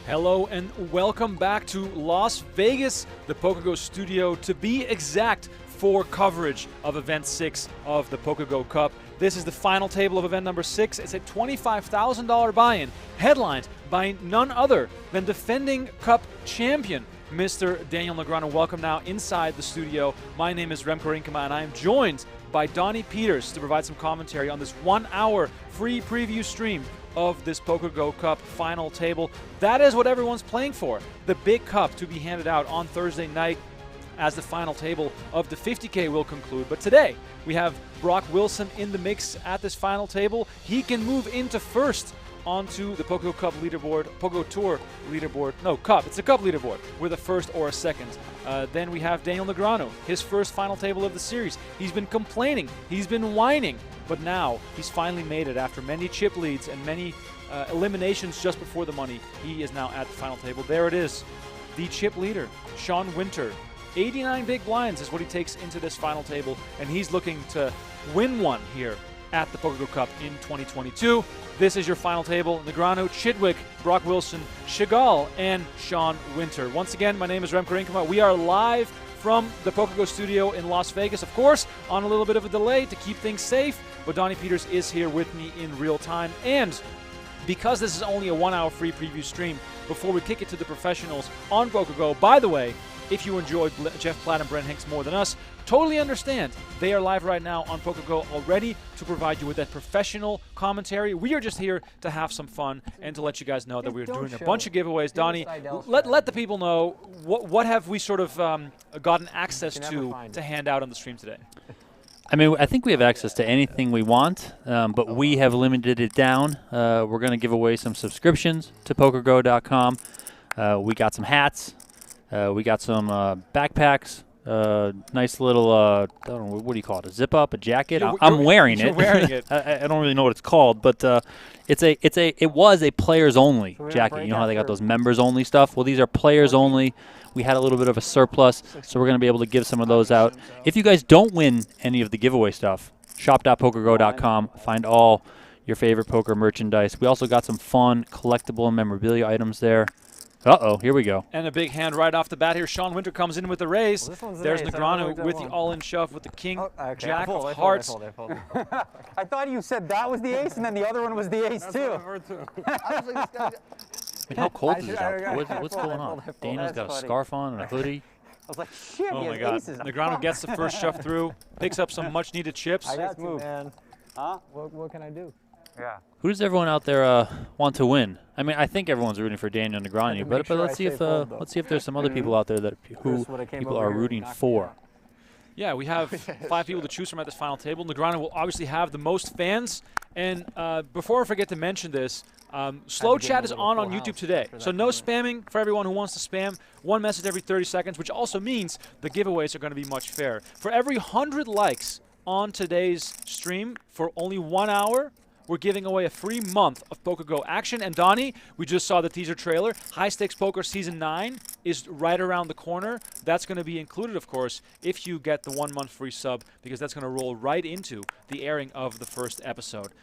Hello and welcome back to Las Vegas, the PokerGO studio, to be exact, for coverage of Event 6 of the PokerGO Cup. This is the final table of event number 6. It's a $25,000 buy-in, headlined by none other than defending Cup champion, Mr. Daniel Negreanu. Welcome now inside the studio. My name is Remco Rinkema, and I am joined by Donnie Peters to provide some commentary on this 1-hour free preview stream of this PokerGO Cup final table. That is what everyone's playing for. The big cup to be handed out on Thursday night as the final table of the 50K will conclude. But today, we have Brock Wilson in the mix at this final table. He can move into first onto the PokerGO Cup leaderboard, PokerGO Tour leaderboard. No, Cup. It's a Cup leaderboard with a first or a second. Then we have Daniel Negreanu, his first final table of the series. He's been complaining. He's been whining. But now he's finally made it after many chip leads and many eliminations just before the money. He is now at the final table. There it is. The chip leader, Sean Winter. 89 big blinds is what he takes into this final table, and he's looking to win one here at the PokerGO Cup in 2022. This is your final table. Negreanu, Chidwick, Brock Wilson, Shegal, and Sean Winter. Once again, my name is Remco Rinkema. We are live from the PokerGO studio in Las Vegas, of course, on a little bit of a delay to keep things safe, but Donnie Peters is here with me in real time. And because this is only a 1-hour free preview stream, before we kick it to the professionals on PokerGO, by the way, if you enjoyed Jeff Platt and Brent Hinks more than us, totally understand. They are live right now on PokerGO already to provide you with that professional commentary. We are just here to have some fun and to let you guys know that we're doing a bunch of giveaways. Donnie, let the people know what have we sort of gotten access to hand out on the stream today. I mean, I think we have access to anything we want, but we have limited it down. We're going to give away some subscriptions to PokerGO.com. We got some hats. We got some backpacks, nice little, I don't know, what do you call it, a zip-up, a jacket? I'm wearing it. You're wearing it. I don't really know what it's called, but it was a players-only jacket. You know how they got those members-only stuff? Well, these are players-only. We had a little bit of a surplus, so we're going to be able to give some of those out. If you guys don't win any of the giveaway stuff, shop.pokergo.com. Find all your favorite poker merchandise. We also got some fun collectible and memorabilia items there. Uh-oh, here we go. And a big hand right off the bat here. Sean Winter comes in with the raise. There's Negreanu with the all-in shove with the king, jack of hearts. I thought you said that was the ace, and then the other one was the ace, too. I mean, how cold is it out? What's going on? Daniel's got a scarf on and a hoodie. I was like, shit, oh my God. Negreanu gets the first shove through, picks up some much-needed chips. I got to, man. Huh? What can I do? Yeah. Who does everyone out there want to win? I mean, I think everyone's rooting for Daniel Negreanu, but let's see if there's some other people out there who people are rooting for. Yeah, we have 5 people to choose from at this final table. Negreanu will obviously have the most fans. And before I forget to mention this, slow chat is on YouTube today. So no spamming for everyone who wants to spam. One message every 30 seconds, which also means the giveaways are going to be much fairer. For every 100 likes on today's stream for only 1 hour, we're giving away a free month of PokerGO action. And Donnie, we just saw the teaser trailer. High Stakes Poker Season 9 is right around the corner. That's going to be included, of course, if you get the 1 month free sub, because that's going to roll right into the airing of the first episode.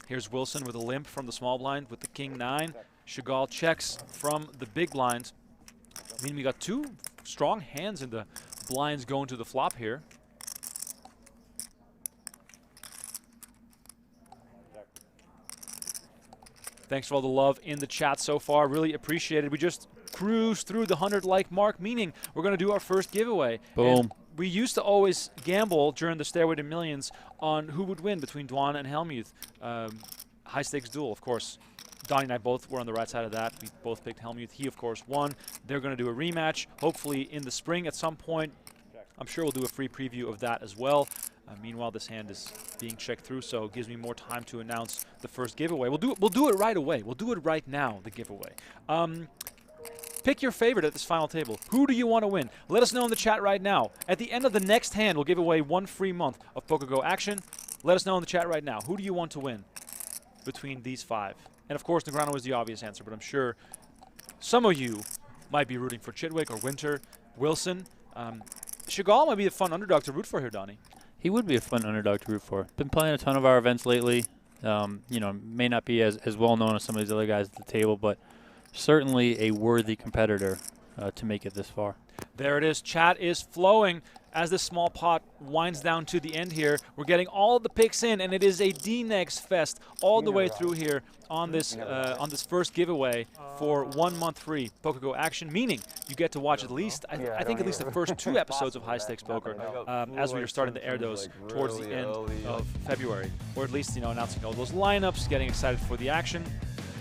Here's Wilson with a limp from the small blind with the king 9. Shegal checks from the big blind. I mean, we got 2 strong hands in the blinds going to the flop here. Thanks for all the love in the chat so far. Really appreciate it. We just cruised through the 100-like mark, meaning we're going to do our first giveaway. Boom. And we used to always gamble during the Stairway to Millions on who would win between Dwan and Helmuth. High-stakes duel, of course. Donnie and I both were on the right side of that. We both picked Helmuth. He, of course, won. They're going to do a rematch, hopefully in the spring at some point. I'm sure we'll do a free preview of that as well. Meanwhile, this hand is being checked through, so it gives me more time to announce the first giveaway. We'll do it right away. We'll do it right now, the giveaway. Pick your favorite at this final table. Who do you want to win? Let us know in the chat right now. At the end of the next hand, we'll give away 1 free month of PokerGO action. Let us know in the chat right now. Who do you want to win between these 5? And of course, Negreanu is the obvious answer, but I'm sure some of you might be rooting for Chidwick or Winter, Wilson. Shegal might be a fun underdog to root for here, Donnie. He would be a fun underdog to root for. Been playing a ton of our events lately. You know, may not be as well known as some of these other guys at the table, but certainly a worthy competitor to make it this far. There it is. Chat is flowing as this small pot winds down to the end here. We're getting all the picks in, and it is a D-Negs fest all the way through here on this first giveaway for 1 month free PokerGo action, meaning you get to watch at least, I think at least the first 2 episodes of High Stakes Poker as we are starting to air those towards the end of February, or at least, you know, announcing all those lineups, getting excited for the action.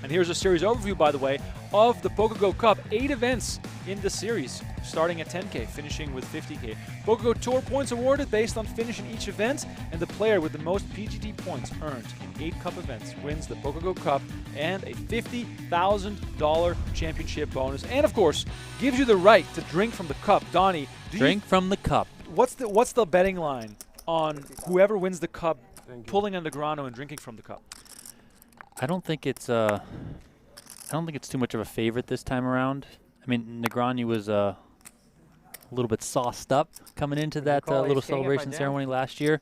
And here's a series overview, by the way, of the PokerGo Cup. 8 events in the series, starting at 10K, finishing with 50K. PokerGo Tour points awarded based on finishing each event, and the player with the most PGT points earned in 8 Cup events wins the PokerGo Cup and a $50,000 championship bonus, and of course, gives you the right to drink from the cup. Donnie, Drink from the cup. What's the betting line on whoever wins the cup pulling a Negreanu and drinking from the cup? I don't think it's too much of a favorite this time around. I mean, Negreanu was a little bit sauced up coming into that little celebration ceremony last year,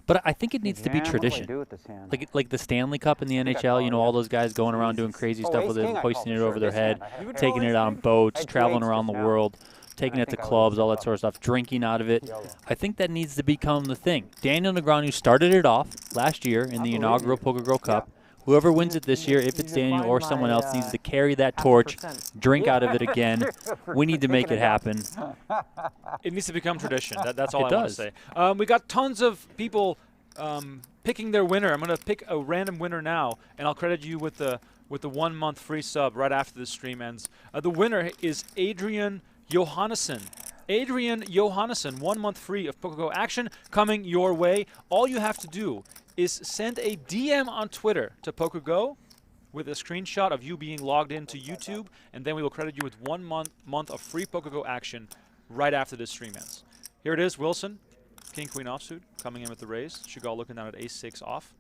but I think it needs to be tradition. Like the Stanley Cup in the NHL, you know, all those guys going around doing crazy stuff with it, hoisting it over their head, taking it on boats, traveling around the world, taking it to clubs, all that sort of stuff, drinking out of it. I think that needs to become the thing. Daniel Negreanu started it off last year in the inaugural PokerGo Cup. Whoever wins it this year, if it's Daniel or someone else, needs to carry that torch, drink out of it again. We need to make it happen. It needs to become tradition. That's all I want to say. We got tons of people picking their winner. I'm going to pick a random winner now, and I'll credit you with the 1 month free sub right after the stream ends. The winner is Adrian Johannesson. Adrian Johannesson, 1 month free of PokerGo action coming your way. All you have to do is send a DM on Twitter to PokerGo with a screenshot of you being logged into YouTube, and then we will credit you with 1 month of free PokerGo action right after this stream ends. Here it is, Wilson, King Queen offsuit, coming in with the raise. Shegal looking down at Ace-6 off.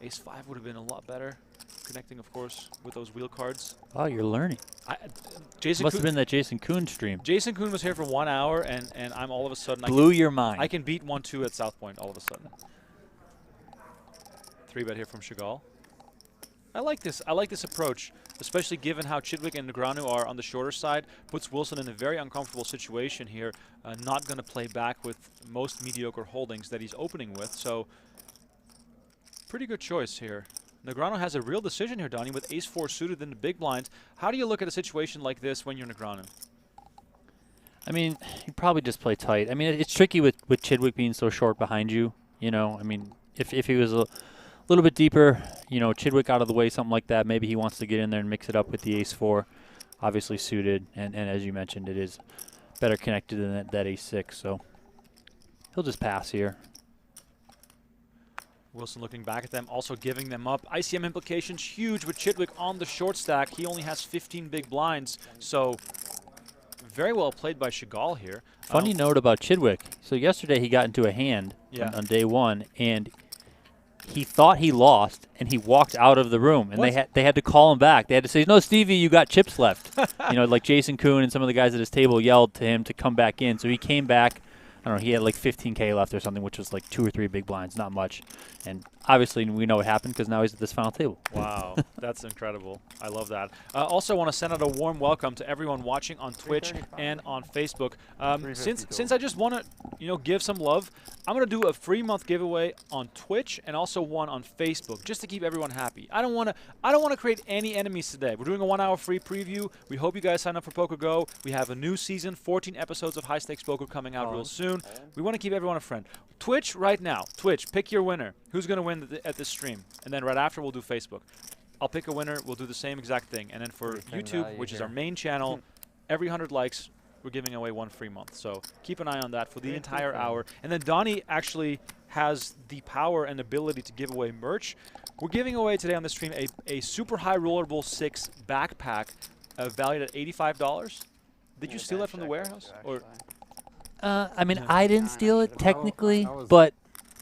Ace-5 would have been a lot better. Connecting, of course, with those wheel cards. Oh, you're learning. Jason Must have been that Jason Kuhn stream. Jason Kuhn was here for 1 hour, and I'm all of a sudden... Blew your mind. I can beat 1-2 at South Point all of a sudden. 3-bet here from Shegal. I like this approach, especially given how Chidwick and Negreanu are on the shorter side. Puts Wilson in a very uncomfortable situation here. Not going to play back with most mediocre holdings that he's opening with. So, pretty good choice here. Negreanu has a real decision here, Donnie, with Ace-4 suited in the big blind. How do you look at a situation like this when you're Negreanu? I mean, you probably just play tight. I mean, it's tricky with Chidwick being so short behind you. You know, I mean, if he was a little bit deeper, you know, Chidwick out of the way, something like that, maybe he wants to get in there and mix it up with the Ace-4, obviously suited. And as you mentioned, it is better connected than that Ace-6, so he'll just pass here. Wilson looking back at them, also giving them up. ICM implications huge with Chidwick on the short stack. He only has 15 big blinds, so very well played by Shegal here. Funny note about Chidwick. So yesterday he got into a hand on day 1, and he thought he lost, and he walked out of the room, and they had to call him back. They had to say, "No, Stevie, you got chips left." You know, like Jason Kuhn and some of the guys at his table yelled to him to come back in. So he came back. I don't know, he had like 15K left or something, which was like 2 or 3 big blinds, not much. And obviously we know what happened because now he's at this final table. Wow, that's incredible. I love that. Also want to send out a warm welcome to everyone watching on Twitch and on Facebook. Since I just want to, you know, give some love, I'm going to do a free month giveaway on Twitch and also one on Facebook, just to keep everyone happy. I don't want to create any enemies today. We're doing a 1 hour free preview. We hope you guys sign up for PokerGo. We have a new season, 14 episodes of High Stakes Poker coming out real soon. We want to keep everyone a friend. Twitch right now. Twitch, pick your winner. Who's going to win at this stream? And then right after, we'll do Facebook. I'll pick a winner. We'll do the same exact thing. And then for YouTube, which is our main channel, every 100 likes, we're giving away 1 free month. So keep an eye on that for the entire hour. And then Donnie actually has the power and ability to give away merch. We're giving away today on the stream a super high rollerball 6 backpack valued at $85. Did you steal that from the warehouse? Or I mean, I didn't steal it technically, but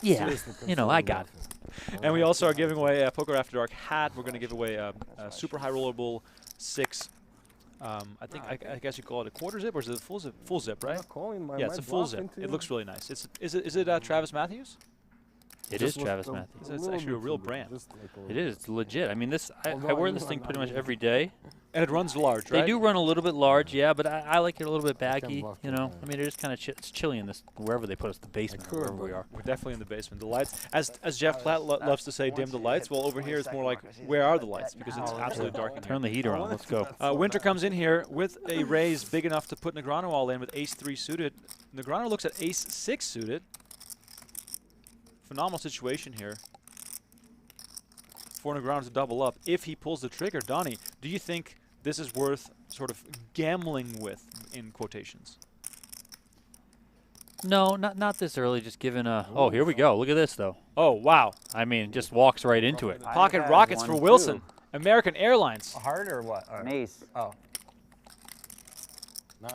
yeah, you know, I got it. And we also are giving away a Poker After Dark hat. We're going to give away a super high rollerball 6. I guess you call it a quarter zip, or is it a full zip? Full zip, right? Yeah, it's a full zip. It looks really nice. Is it Travis Matthews? It is Travis Matthews. It's actually a real brand. It is. It's legit. I mean, I wear this thing pretty much every day. And it runs large, right? They do run a little bit large, yeah, but I like it a little bit baggy, you know. I mean, it is kind of it's chilly in this, wherever they put us, the basement, or wherever we are. We're definitely in the basement. The lights, as Jeff Platt loves to say, dim the lights. Well, over here it's more like, where are the lights? Because it's absolutely dark in here. Turn the heater on. Let's go. Winter comes in here with a raise big enough to put Negreanu all in with ace-3 suited. Negreanu looks at ace-6 suited. Phenomenal situation here for Negreanu to double up. If he pulls the trigger, Donnie, do you think this is worth sort of gambling with, in quotations? No, not this early. Just given a. Oh, here we go. Look at this, though. Oh, wow. I mean, just walks right into it. Pocket rockets for Wilson. American Airlines. A heart or what? An ace. Oh. 9.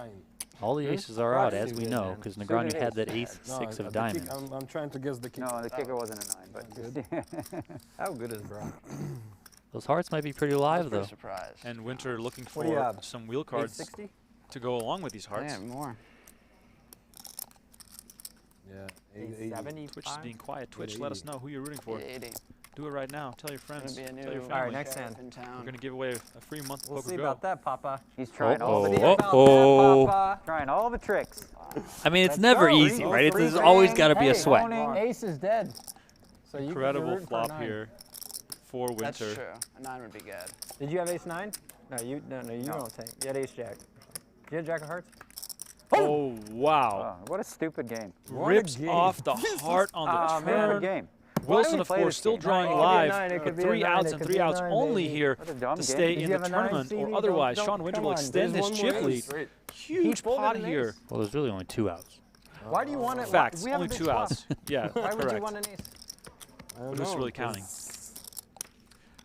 All the aces are out, as we know, because Negreanu had that ace-6 of diamonds. I'm trying to guess the kicker. No, the kicker wasn't a 9, but good. How good is bro? Those hearts might be pretty live, though. Surprise. And Winter looking for some wheel cards to go along with these hearts. Yeah, more. Yeah, 75. Twitch is being quiet. Twitch, let us know who you're rooting for. 80. Do it right now. Tell your friends. Tell your family. All right, next hand. We're going to give away a free month of We'll PokerGO. see about that, Papa. He's trying all the Trying all the tricks. I mean, it's never easy, right? There's always got to be a sweat. Ace is dead. So Incredible flop here for Winter. That's true. A 9 would be good. Did you have ace 9? No, you don't take. You had ace jack. Did you have jack of hearts? Oh, wow. What a stupid game. Rips off the heart on the turn. Good game. Wilson, of course, still drawing live. 3 outs and 3 outs only here to stay in the tournament, or otherwise Sean Winter will extend his chip lead. Huge pot here. Well, there's really only 2 outs. Why do you want it? Facts, only 2 outs. Yeah, Why would you correct. want an ace? Who's really counting?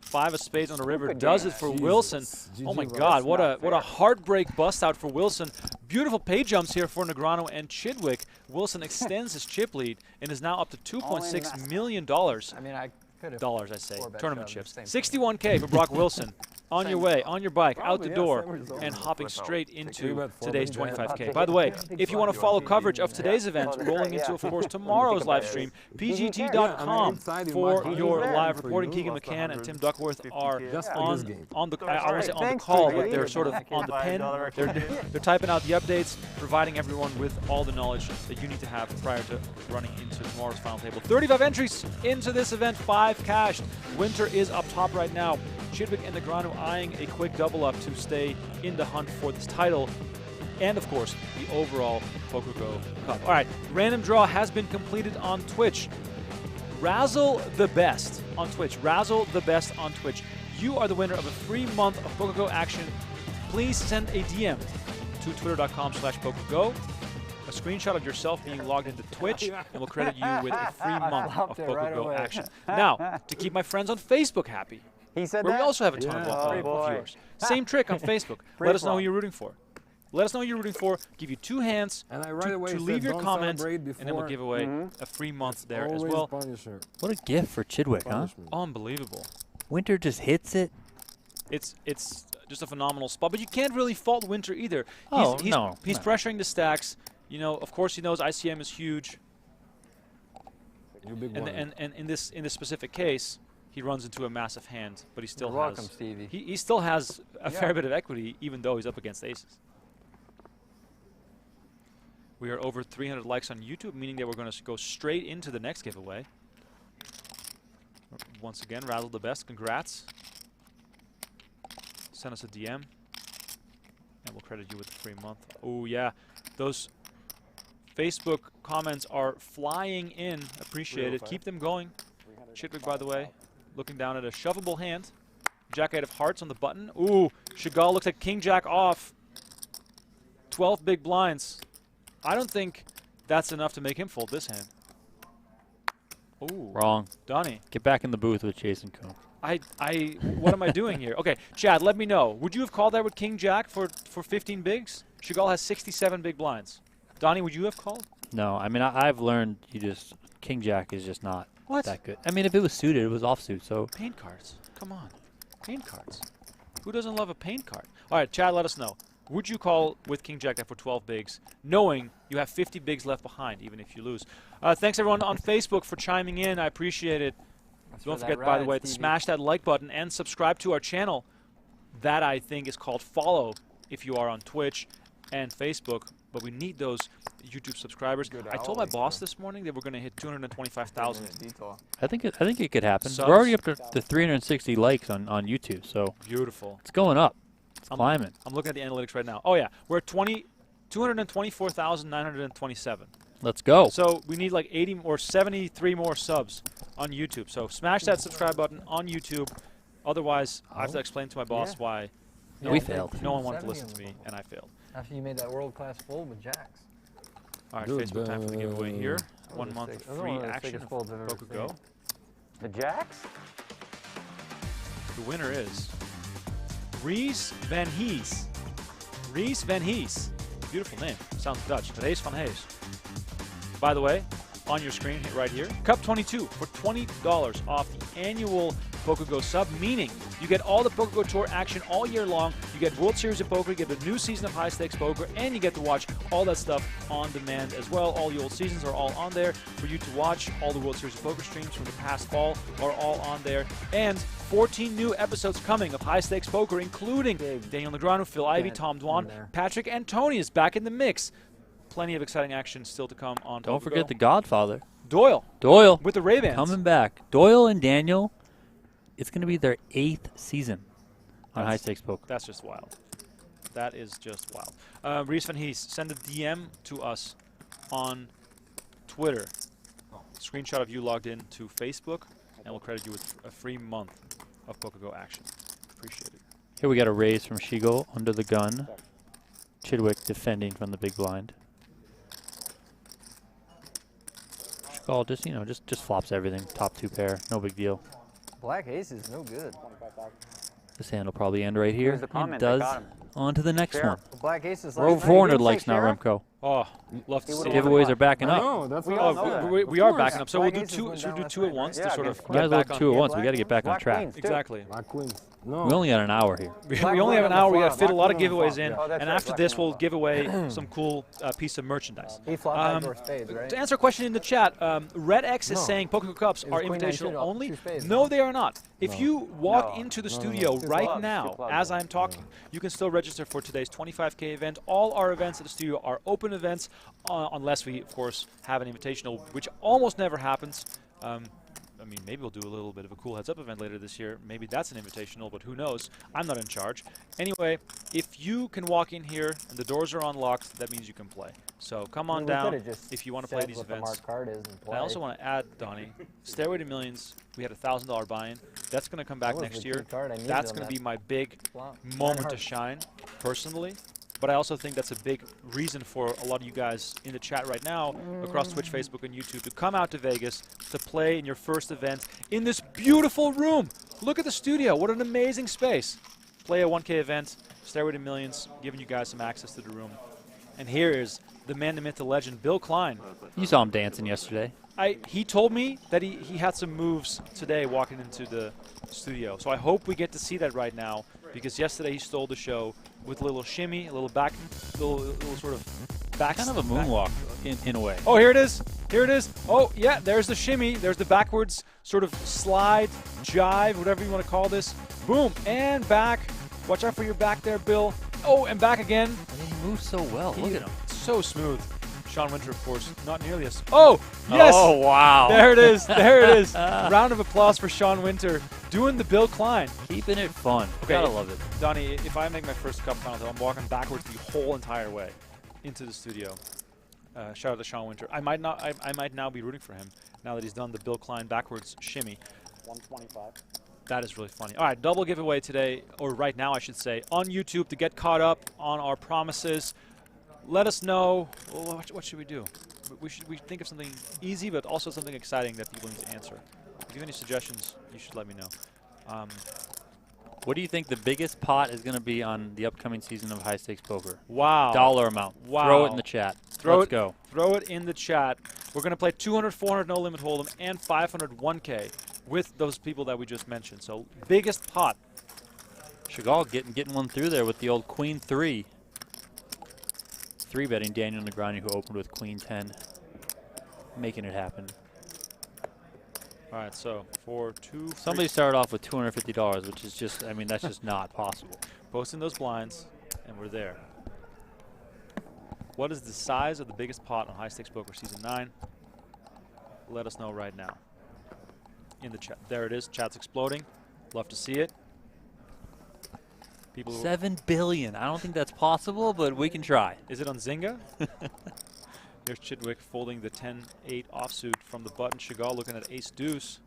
5 of spades on the river does it for Wilson. Oh my God, what a heartbreak bust out for Wilson. Beautiful pay jumps here for Negreanu and Chidwick. Wilson extends his chip lead and is now up to $2.6 million. I mean, I could have. Dollars, I say. Tournament chips. 61K for Brock Wilson. On your way, on your bike, out the door, and hopping straight into today's 25K. By the way, if you want to follow coverage of today's event, rolling into, of course, tomorrow's live stream, pgt.com for your live reporting. Keegan McCann and Tim Duckworth are on the, I want to say on the call, but they're sort of on the pen. They're typing out the updates, providing everyone with all the knowledge that you need to have prior to running into tomorrow's final table. 35 entries into this event, 5 cashed. Winter is up top right now. Chidwick and Negreanu eyeing a quick double up to stay in the hunt for this title, and of course the overall PokerGO Cup. All right, random draw has been completed on Twitch. Razzle the Best on Twitch. Razzle the Best on Twitch. You are the winner of a free month of PokerGO action. Please send a DM to twitter.com/PokerGO. A screenshot of yourself being logged into Twitch, and we'll credit you with a free month of PokerGO action. Now, to keep my friends on Facebook happy, He said where that? we also have a ton of viewers. Same trick on Facebook. Let us know who you're rooting for. Let us know who you're rooting for. Give you 2 hands to leave your comment, and then we'll give away a free month there as well. What a gift for Chidwick, huh? Unbelievable. Winter just hits it. It's just a phenomenal spot, but you can't really fault Winter either. He's pressuring the stacks. You know, of course, he knows ICM is huge. And in this specific case, he runs into a massive hand, but he still has he still has a fair bit of equity, even though he's up against aces. We are over 300 likes on YouTube, meaning that we're going to go straight into the next giveaway. Once again, Razzle the Best, congrats. Send us a DM, and we'll credit you with a free month. Oh yeah, those Facebook comments are flying in. Appreciate it. Keep them going. Chidwick, by the way, looking down at a shovable hand. Jack 8 of hearts on the button. Ooh, Shegal looks like King Jack off. 12 big blinds. I don't think that's enough to make him fold this hand. Ooh. Wrong. Donnie. Get back in the booth with Jason Cohn. What am I doing here? Okay, Chad, let me know. Would you have called that with King Jack for 15 bigs? Shegal has 67 big blinds. Donnie, would you have called? No, I mean, I've learned King Jack is just not that good. I mean, if it was suited, it was offsuit, so. Paint cards. Come on. Paint cards. Who doesn't love a paint card? All right, Chad, let us know. Would you call with King Jack for 12 bigs, knowing you have 50 bigs left behind, even if you lose? Thanks, everyone on Facebook, for chiming in. I appreciate it. Don't forget, by the way, to smash that like button and subscribe to our channel. That, I think, is called follow if you are on Twitch and Facebook. But we need those YouTube subscribers. I told my boss this morning that we're going to hit 225,000. I think it could happen. Subs. We're already up to 360 likes on YouTube, so Beautiful. it's going up. It's climbing. I'm looking at the analytics right now. Oh, yeah. We're at 224,927. Let's go. So we need like 80 or 73 more subs on YouTube. So smash that subscribe button on YouTube. Otherwise, I have to explain to my boss why We failed. no one wanted to listen to me, and I failed. After you made that world-class fold with jacks. All right, Dude, Facebook time for the giveaway here. 1 month Those are free one of the action sickest of folds I've ever PokerGO. seen. The jacks? The winner is Rees Van Hees. Rees Van Hees. Beautiful name. Sounds Dutch. But Ace van Hees. By the way, on your screen right here, Cup 22 for $20 off the annual PokerGO sub, meaning you get all the PokerGO Tour action all year long. You get World Series of Poker, you get a new season of High Stakes Poker, and you get to watch all that stuff on demand as well. All the old seasons are all on there for you to watch. All the World Series of Poker streams from the past fall are all on there. And 14 new episodes coming of High Stakes Poker, including Daniel Negreanu, Phil Ivey, Tom Dwan, Patrick Antoni is back in the mix. Plenty of exciting action still to come on Don't PokerGO. forget the Godfather. Doyle with the Ray-Bans. Coming back. Doyle and Daniel, it's going to be their 8th season on High Stakes Poker. That's just wild. That is just wild. Rees Van Hees, send a DM to us on Twitter. Screenshot of you logged in to Facebook, and we'll credit you with a free month of PokerGO action. Appreciate it. Here we got a raise from Shegal under the gun. Chidwick defending from the big blind. Shegal just, just flops everything. Top 2 pair. No big deal. Black ace is no good. This hand will probably end right here. Here's the It comment. does. I got him. On to the next Sheriff. one. The black ace is We're over like 400 likes now, Sheriff? Remco. Oh, love to see it. Giveaways are backing up. No, that's We what all I know said. that. We are Of backing course. up. So we'll Black do aces two. went Should we do down 2 last at night, once right? to sort Yeah, of good. Might get as well back do on 2 at once. Black We got to get back on Black track. queens, too. Exactly. Black queens. No. We only got an hour here. We Black only have an queen on hour. the We got to flop. fit a lot of Black queen on the giveaways in, flop, yeah. Oh, that's and right, after black this, queen on we'll the give away some cool piece of merchandise. He flopped backdoor spades, right? To answer a question in the chat, Red X is No. saying PokerGO Cups It are was queen nine invitational suited, only. two spades. No, they are not. If you walk No. into the No, no, studio Two right clubs, now, two clubs. as I'm talking, you can still register for today's 25K event. All our events at the studio are open events, unless we, of course, have an invitational, which almost never happens. I mean, maybe we'll do a little bit of a cool heads-up event later this year. Maybe that's an invitational, but who knows? I'm not in charge. Anyway, if you can walk in here and the doors are unlocked, that means you can play. So come on down if you want to play these events. I also want to add, Donnie, Stairway to Millions, we had a $1,000 buy-in. That's going to come back was next the year. key card I needed That's on going to that be my big flop. moment to Hearts. shine, personally. But I also think that's a big reason for a lot of you guys in the chat right now across Twitch, Facebook, and YouTube to come out to Vegas to play in your first event in this beautiful room. Look at the studio. What an amazing space. Play a 1K event, Stairway to Millions, giving you guys some access to the room. And here is the man, the myth, the legend, Bill Klein. You saw him dancing yesterday. He told me that he had some moves today walking into the studio. So I hope we get to see that right now, because yesterday he stole the show with a little shimmy, a little little sort of back. Kind of a moonwalk in a way. Oh, here it is. Here it is. Oh, yeah, there's the shimmy. There's the backwards sort of slide, jive, whatever you want to call this. Boom, and back. Watch out for your back there, Bill. Oh, and back again. And he moves so well. Look at him. So smooth. Sean Winter, of course, not nearly as... Oh, yes! Oh, wow. There it is. There it is. Round of applause for Sean Winter doing the Bill Klein. Keeping it fun. Okay. Gotta love it. Donnie, if I make my first cup final, I'm walking backwards the whole entire way into the studio. Shout out to Sean Winter. I might now be rooting for him now that he's done the Bill Klein backwards shimmy. 125. That is really funny. All right, double giveaway today, or right now I should say, on YouTube to get caught up on our promises. Let us know, well, what should we do? We think of something easy, but also something exciting that people need to answer. If you have any suggestions, you should let me know. What do you think the biggest pot is going to be on the upcoming season of High Stakes Poker? Wow. Dollar amount. Wow. Throw it in the chat. Let's go. Throw it in the chat. We're going to play 200, 400 no limit hold'em and 500 1K with those people that we just mentioned. So biggest pot. Shegal getting one through there with the old Queen 3. 3-betting Daniel Negreanu, who opened with Queen 10. Making it happen. All right, so for Somebody started off with $250, which is just, I mean, that's just not possible. posting those blinds, and we're there. What is the size of the biggest pot on High Stakes Poker Season 9? Let us know right now in the chat. There it is. Chat's exploding. Love to see it. People. 7 billion. I don't think that's possible, but we can try. Is it on Zynga? Here's Chidwick folding the 10-8 offsuit from the button. Shegal looking at ace-deuce.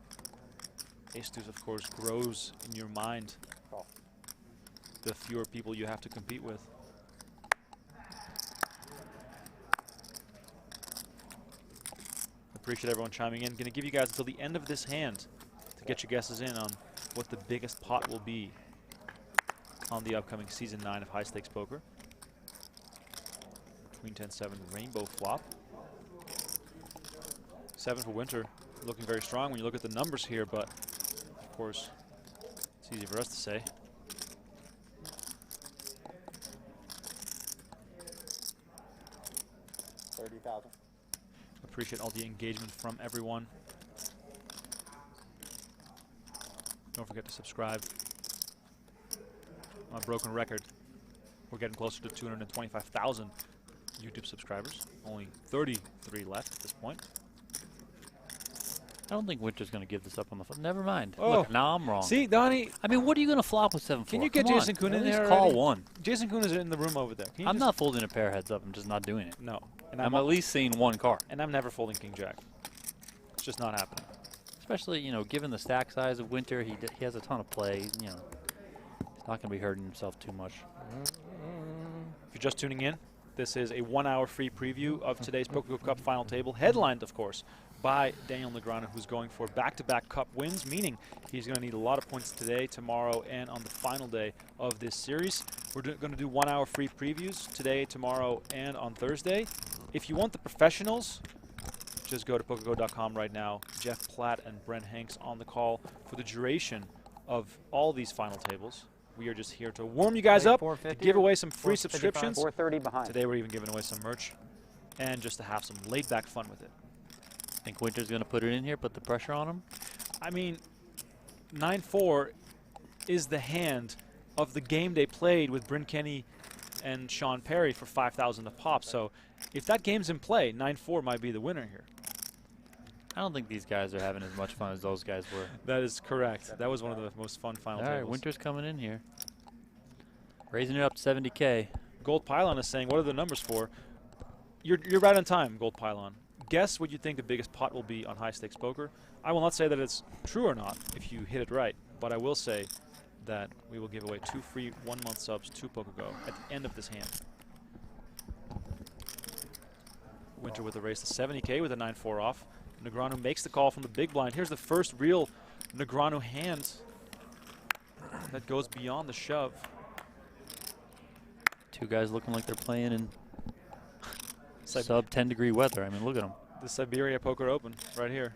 Ace-deuce, of course, grows in your mind the fewer people you have to compete with. Appreciate everyone chiming in. Going to give you guys until the end of this hand to get your guesses in on what the biggest pot will be on the upcoming Season 9 of High Stakes Poker. Queen 10-7 rainbow flop. 7 for Winter, looking very strong when you look at the numbers here, but of course, it's easy for us to say. $30,000. Appreciate all the engagement from everyone. Don't forget to subscribe. On a broken record, we're getting closer to 225,000 YouTube subscribers. Only 33 left at this point. I don't think Winter's going to give this up on the flop. Never mind. Oh. Look, now I'm wrong. See, Donnie. I mean, what are you going to flop with 7-4? Can you get Come Jason on. Kuhn in At least there call already? one. Jason Kuhn is in the room over there. I'm not folding a pair heads up. I'm just not doing it. No. And I'm at least seeing one card. And I'm never folding King Jack. It's just not happening. Especially, you know, given the stack size of Winter, he has a ton of play. You know, he's not going to be hurting himself too much. If you're just tuning in, this is a 1-hour free preview of today's PokerGO Cup final table, headlined, of course, by Daniel Negreanu, who's going for back-to-back Cup wins, meaning he's going to need a lot of points today, tomorrow, and on the final day of this series. We're going to do 1-hour free previews today, tomorrow, and on Thursday. If you want the professionals, just go to PokerGO.com right now. Jeff Platt and Brent Hanks on the call for the duration of all these final tables. We are just here to warm you guys up, to give away some free subscriptions. 430 behind. Today we're even giving away some merch, and just to have some laid-back fun with it. Think Winter's going to put it in here, put the pressure on him? I mean, 9-4 is the hand of the game they played with Bryn Kenny and Sean Perry for 5,000 a pop. So if that game's in play, 9-4 might be the winner here. I don't think these guys are having as much fun as those guys were. That is correct. That was one of the most fun final tables. All right, Winter's coming in here. Raising it up to 70K. Gold Pylon is saying, what are the numbers for? You're right on time, Gold Pylon. Guess what you think the biggest pot will be on High Stakes Poker. I will not say that it's true or not if you hit it right, but I will say that we will give away 2 free 1-month subs to PokerGO at the end of this hand. Winter with a raise to 70K with a 9-4 off. Negreanu makes the call from the big blind. Here's the first real Negreanu hand that goes beyond the shove. Two guys looking like they're playing in sub 10-degree weather. I mean, look at them. The Siberia Poker Open right here.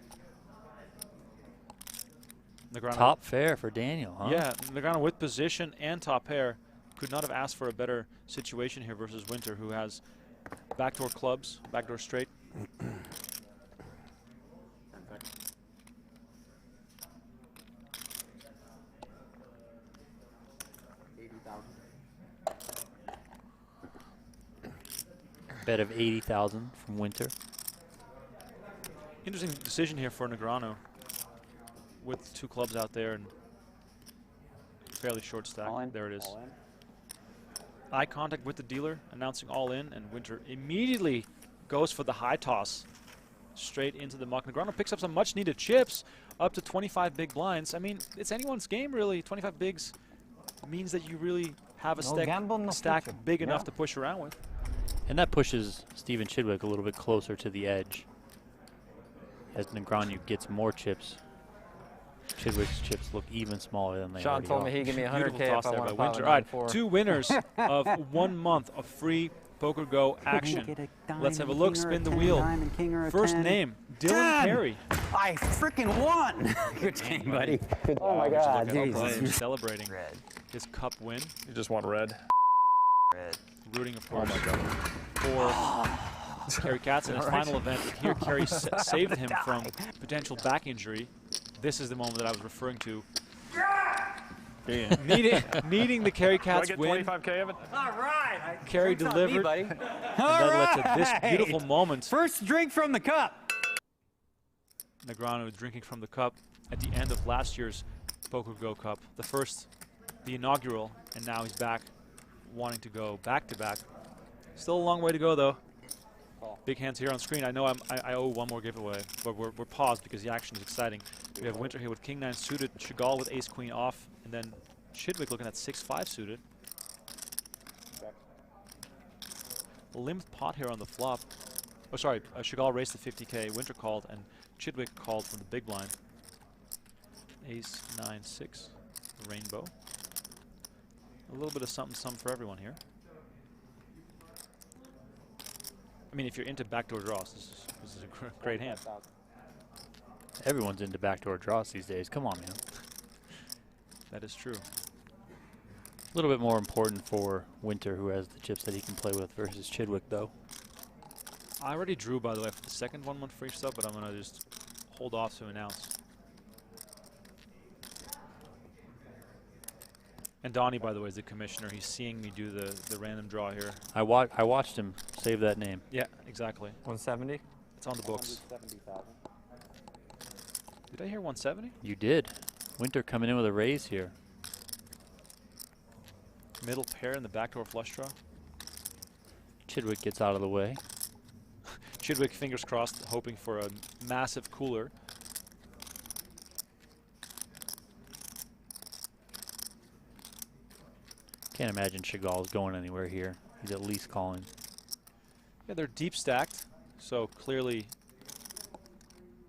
Negreanu. Top pair for Daniel, huh? Yeah, Negreanu with position and top pair. Could not have asked for a better situation here versus Winter, who has backdoor clubs, backdoor straight. Bet of 80,000 from Winter. Interesting decision here for Negreanu with 2 clubs out there and fairly short stack. There it is. Eye contact with the dealer, announcing all in, and Winter immediately goes for the high toss straight into the muck. Negreanu picks up some much needed chips, up to 25 big blinds. I mean, it's anyone's game really. 25 bigs means that you really have a stack big enough to push around with. And that pushes Steven Chidwick a little bit closer to the edge as Negreanu gets more chips. Chidwick's chips look even smaller than they Sean told me he'd give me 100K if I won Winter. All right, 2 winners of 1 month of free PokerGO action. Let's have a look, spin the wheel. First name, Dylan Perry. I freaking won! Good game, buddy. Oh my God, Jesus. Celebrating his cup win. You just want red. Red. Rooting, of course, for Kerry Katz in his final event. Here, Kerry saved him from potential back injury. This is the moment that I was referring to. needing the Carry Cats Do I win. get 25K, Evan? All right. Carry delivered. buddy. And that led to this beautiful moment. First drink from the cup. Negreanu drinking from the cup at the end of last year's PokerGO Cup. The inaugural, and now he's back, wanting to go back-to-back. Still a long way to go, though. Big hands here on screen. I know I owe one more giveaway, but we're paused because the action is exciting. We have Winter here with King-9 suited, Shegal with Ace-Queen off, and then Chidwick looking at 6-5 suited. Limped pot here on the flop. Oh, sorry, Shegal raised the 50K, Winter called, and Chidwick called from the big blind. Ace-9-6, the rainbow. A little bit of something for everyone here. I mean, if you're into backdoor draws, this is a great hand. Everyone's into backdoor draws these days. Come on, man. That is true. A little bit more important for Winter, who has the chips that he can play with, versus Chidwick, though. I already drew, by the way, for the second 1-1 free sub, but I'm going to just hold off to announce. And Donnie, by the way, is the commissioner. He's seeing me do the random draw here. I watched him save that name. Yeah, exactly. 170? It's on the books. Did I hear 170? You did. Winter coming in with a raise here. Middle pair in the backdoor flush draw. Chidwick gets out of the way. Chidwick, fingers crossed, hoping for a massive cooler. Can't imagine Shegal is going anywhere here. He's at least calling. Yeah, they're deep stacked, so clearly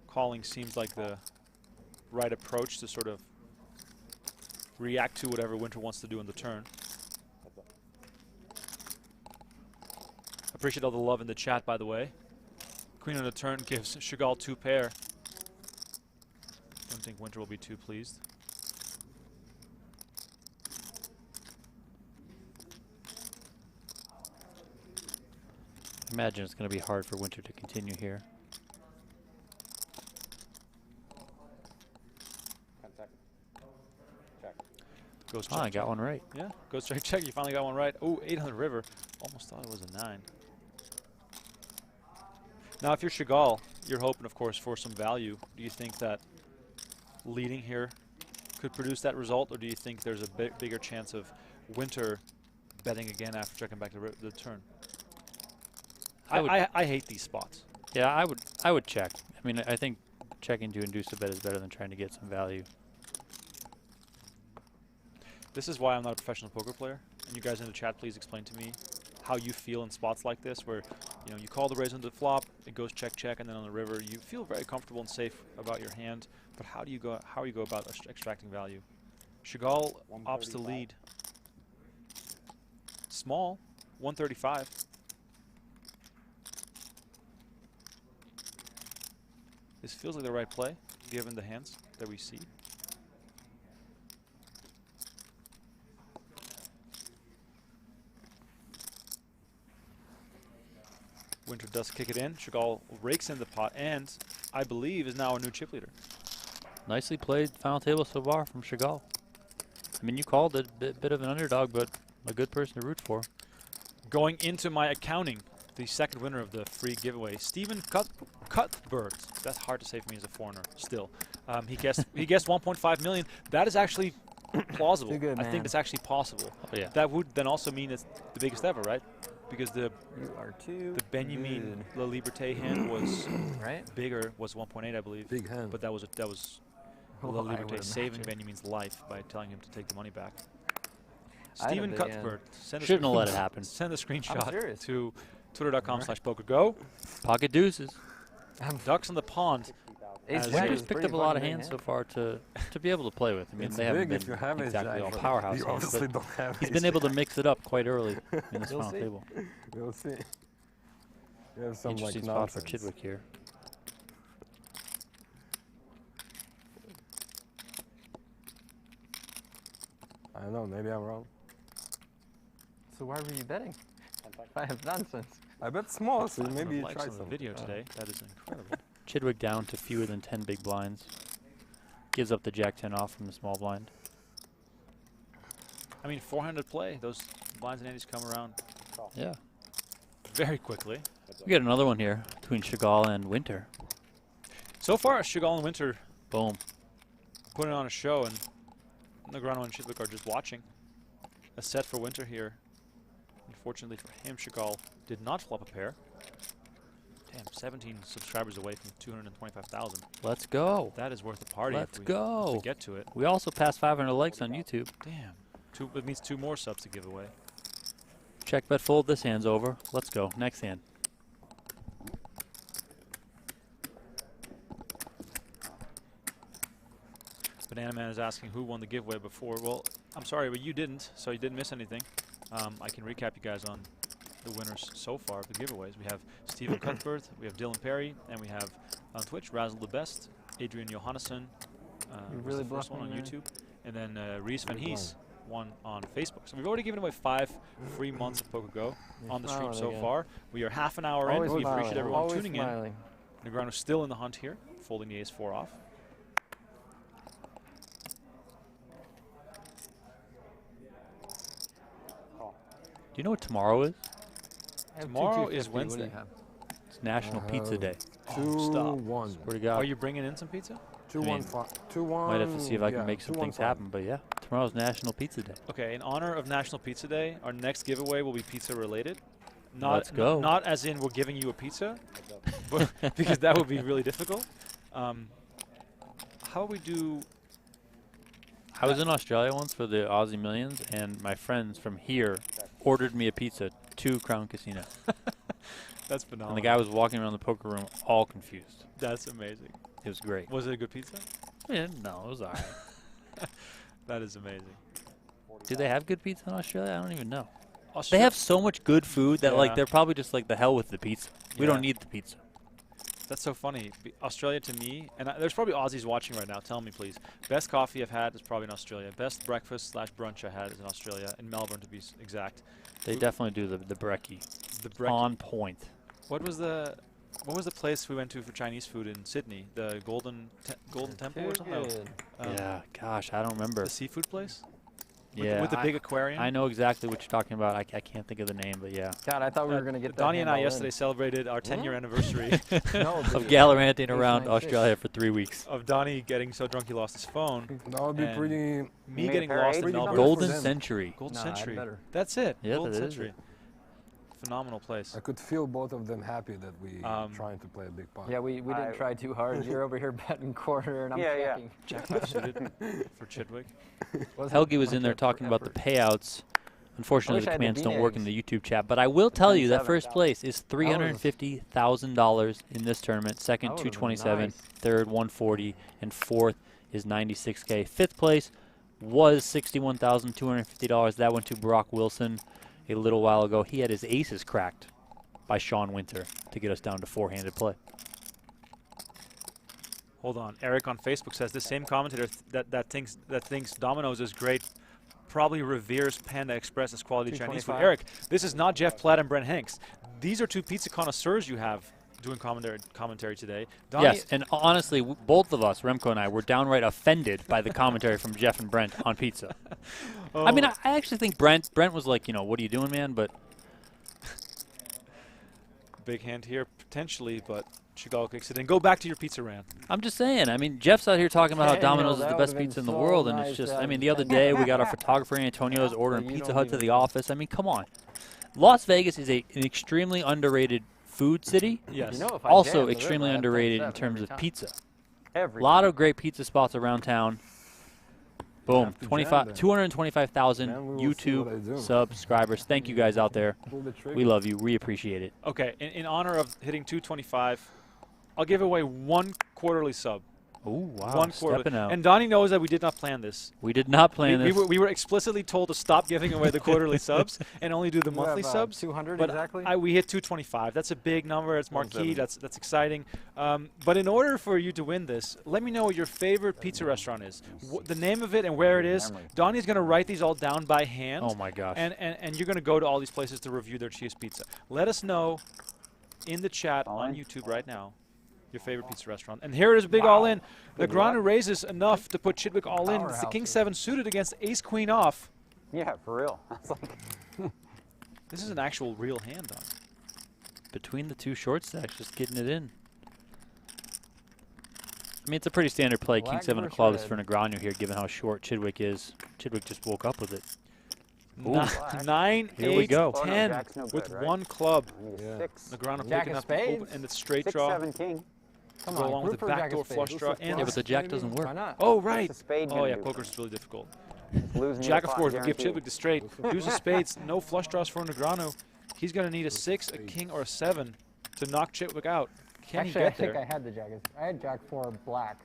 calling seems like the right approach to sort of react to whatever Winter wants to do in the turn. Appreciate all the love in the chat, by the way. Queen on the turn gives Shegal 2 pair. Don't think Winter will be too pleased. Imagine it's going to be hard for Winter to continue here. Goes I got one right. Yeah, goes check. You finally got one right. Oh, 800 river. Almost thought it was a 9. Now, if you're Shegal, you're hoping, of course, for some value. Do you think that leading here could produce that result, or do you think there's a bigger chance of Winter betting again after checking back the turn? I hate these spots. Yeah, I would check. I mean, I think checking to induce a bet is better than trying to get some value. This is why I'm not a professional poker player. And you guys in the chat, please explain to me how you feel in spots like this, where you call the raise on the flop, it goes check, and then on the river you feel very comfortable and safe about your hand. But how do you go about extracting value? Shegal opts to lead. Small, 135. This feels like the right play, given the hands that we see. Winter does kick it in. Shegal rakes in the pot, and I believe is now a new chip leader. Nicely played final table so far from Shegal. I mean, you called it a bit of an underdog, but a good person to root for. Going into my accounting, the second winner of the free giveaway, Stephen Cuthbert. That's hard to say for me as a foreigner. Still, he guessed 1.5 million. That is actually plausible. Too good, I think man. it's actually possible. Oh, yeah. That would then also mean it's the biggest ever, right? Because the Benjamin La Liberté hand was right? bigger, was 1.8, I believe. Big hand. But that was La Liberté saving Benjamin's life by telling him to take the money back. Stephen Cuthbert, shouldn't have let it happen. Send a screenshot serious. to twitter.com/PokerGO. Pocket deuces. Ducks in the pond. Winter's picked up a lot of hands so far to be able to play with. I mean, It's they haven't big if you have been a exactly all jack, powerhouse you hands, obviously but don't have he's ace been able to jack. mix it up quite early in this We'll final see. table. We'll see. You have some Interesting like spot for nonsense. Chidwick here. I don't know, maybe I'm wrong. So why were you betting? I have nonsense. I bet small, so maybe you likes try on the some. video today. That is incredible. Chidwick down to fewer than 10 big blinds. Gives up the Jack-10 off from the small blind. I mean, 400 play. Those blinds and antes come around Yeah. very quickly. We got another one here between Shegal and Winter. So far, Shegal and Winter Boom. putting on a show, and Negreanu and Chidwick are just watching. A set for Winter here. Unfortunately for him, Shegal did not flop a pair. Damn, 17 subscribers away from 225,000. Let's go. That is worth a party. Let's if go. we get to it. We also passed 500 likes on YouTube. Damn. It means 2 more subs to give away. Check bet fold. This hand's over. Let's go. Next hand. Banana Man is asking who won the giveaway before. Well, I'm sorry, but you didn't, so you didn't miss anything. I can recap you guys on the winners so far of the giveaways. We have Stephen Cuthbert, we have Dylan Perry, and we have on Twitch Razzle the Best, Adrian Johannesson, was the first one on YouTube, and then Reese Van Hees won on Facebook. So we've already given away 5 free months of PokerGo on the stream so far. We are half an hour in. We appreciate everyone tuning in. Negreanu still in the hunt here, folding the ace-4 off. Do you know what tomorrow is? Tomorrow is Wednesday. It's National Pizza Day. 2-1. Where to go? Are you bringing in some pizza? 2-1. 2-1. Might have to see if I can yeah, make some 2-1 things fine. happen, but yeah, tomorrow's National Pizza Day. Okay, in honor of National Pizza Day, our next giveaway will be pizza related. Not, Let's go. Not as in we're giving you a pizza, but because that would be really difficult. How we do? I was in Australia once for the Aussie Millions, and my friends from here ordered me a pizza to Crown Casino. That's phenomenal. And the guy was walking around the poker room all confused. That's amazing. It was great. Was it a good pizza? Yeah, no, it was all right. That is amazing. Do they have good pizza in Australia? I don't even know. Austra- They have so much good food that Yeah. like they're probably just like the hell with the pizza. We Yeah. don't need the pizza. That's so funny. Australia to me, and there's probably Aussies watching right now. Tell me, please. Best coffee I've had is probably in Australia. Best breakfast/brunch I had is in Australia, in Melbourne to be exact. They definitely do the brekkie. The brekkie. On point. What was the place we went to for Chinese food in Sydney? The Golden Temple or something? No. Yeah, gosh, I don't remember. The seafood place? Yeah, With the big aquarium? I know exactly what you're talking about. I can't think of the name, but yeah. God, I thought we were going to get that Donnie and I hand all yesterday celebrated our 10-year anniversary Of gallivanting around 896. Australia for 3 weeks. of Donnie getting so drunk he lost his phone. That would be And pretty. Me made a getting pair of lost in 80 Melbourne. numbers Golden for them. Century. Golden Nah, I'd Century. better. That's it. Yeah, Golden that is Century. Phenomenal place. I could feel both of them happy that we trying to play a big pot. Yeah, we didn't try too hard. You're over here betting quarter, and I'm checking. Jack 5 suited for Chidwick. Helgi was in there talking about the payouts. Unfortunately, wish the I had the commands don't bean work in eggs. the YouTube chat, but I will tell you that 27. first place is $350,000 in this tournament. Second, That would've been 227. nice. Third, 140, and fourth is 96K. Fifth place was $61,250. That went to Brock Wilson a little while ago. He had his aces cracked by Sean Winter to get us down to 4-handed play. Hold on. Eric on Facebook says this same commentator that thinks Domino's is great probably reveres Panda Express as quality Chinese food. 225. Eric, this is not Jeff Platt and Brent Hanks. These are 2 pizza connoisseurs you have doing commentary today. Donnie, Yes, and honestly, both of us, Remco and I, were downright offended by the commentary from Jeff and Brent on pizza. oh, I mean, I actually think Brent was like, you know, what are you doing, man? But big hand here potentially, but Shegal kicks it in. Go back to your pizza rant. I'm just saying. I mean, Jeff's out here talking about how Daniel, Domino's is that the would've best been pizza in the so world, and it's nice just, to I have mean, the you other done day that. we got our photographer Antonio's ordering You Pizza don't Hut to even the know. office. I mean, come on. Las Vegas is an extremely underrated food city. Yes. You know, if I Also jammed the extremely river, I'd underrated play in 7 terms every of time. pizza. Every A lot time. of great pizza spots around town. Boom. have to jam 25, them. 225,000 Man, we will see what I YouTube do. subscribers. Thank you guys out there. Pull the trigger. We love you. We appreciate it. Okay, in honor of hitting 225, I'll give away 1 quarterly sub. Oh, wow. 1 quarterly. Stepping out. And Donnie knows that we did not plan this. We did not plan this. We were explicitly told to stop giving away the quarterly subs and only do the You monthly have, subs. 200 But exactly? we hit 225. That's a big number. It's marquee. 170. That's exciting. But in order for you to win this, let me know what your favorite pizza restaurant is. The name of it and where it is. Donnie's going to write these all down by hand. Oh, my gosh. And you're going to go to all these places to review their cheese pizza. Let us know in the chat on YouTube right now your favorite pizza restaurant. And here it is, a big all-in. Negreanu raises enough to put Chidwick all in. It's the King 7 suited against Ace Queen off. Yeah, for real. It's like This is an actual real hand on. Between the two short stacks, just getting it in. I mean, it's a pretty standard play. King Black 7 of versus clubs red. for Negreanu here, given how short Chidwick is. Chidwick just woke up with it. Nine, Here we 8, go. 10 Jack's no with good, right? one club. I need Yeah. 6. Negreanu Jack picking of up spades. open and the straight 6, draw. 7, king. Come Go on, along with the root for Jack of backdoor flush spades. draw and Yeah, but the jack doesn't Why work. not? oh right. It's a spade Oh gonna yeah, do. poker's really difficult. Losing Jack your of pot, course will give guaranteed. Chidwick the straight. Deuce of spades, no flush draws for Negreanu. He's going to need a 6, a king, or a 7 to knock Chidwick out. Can he Actually, I get think there? I had the Jack. I had Jack 4 black.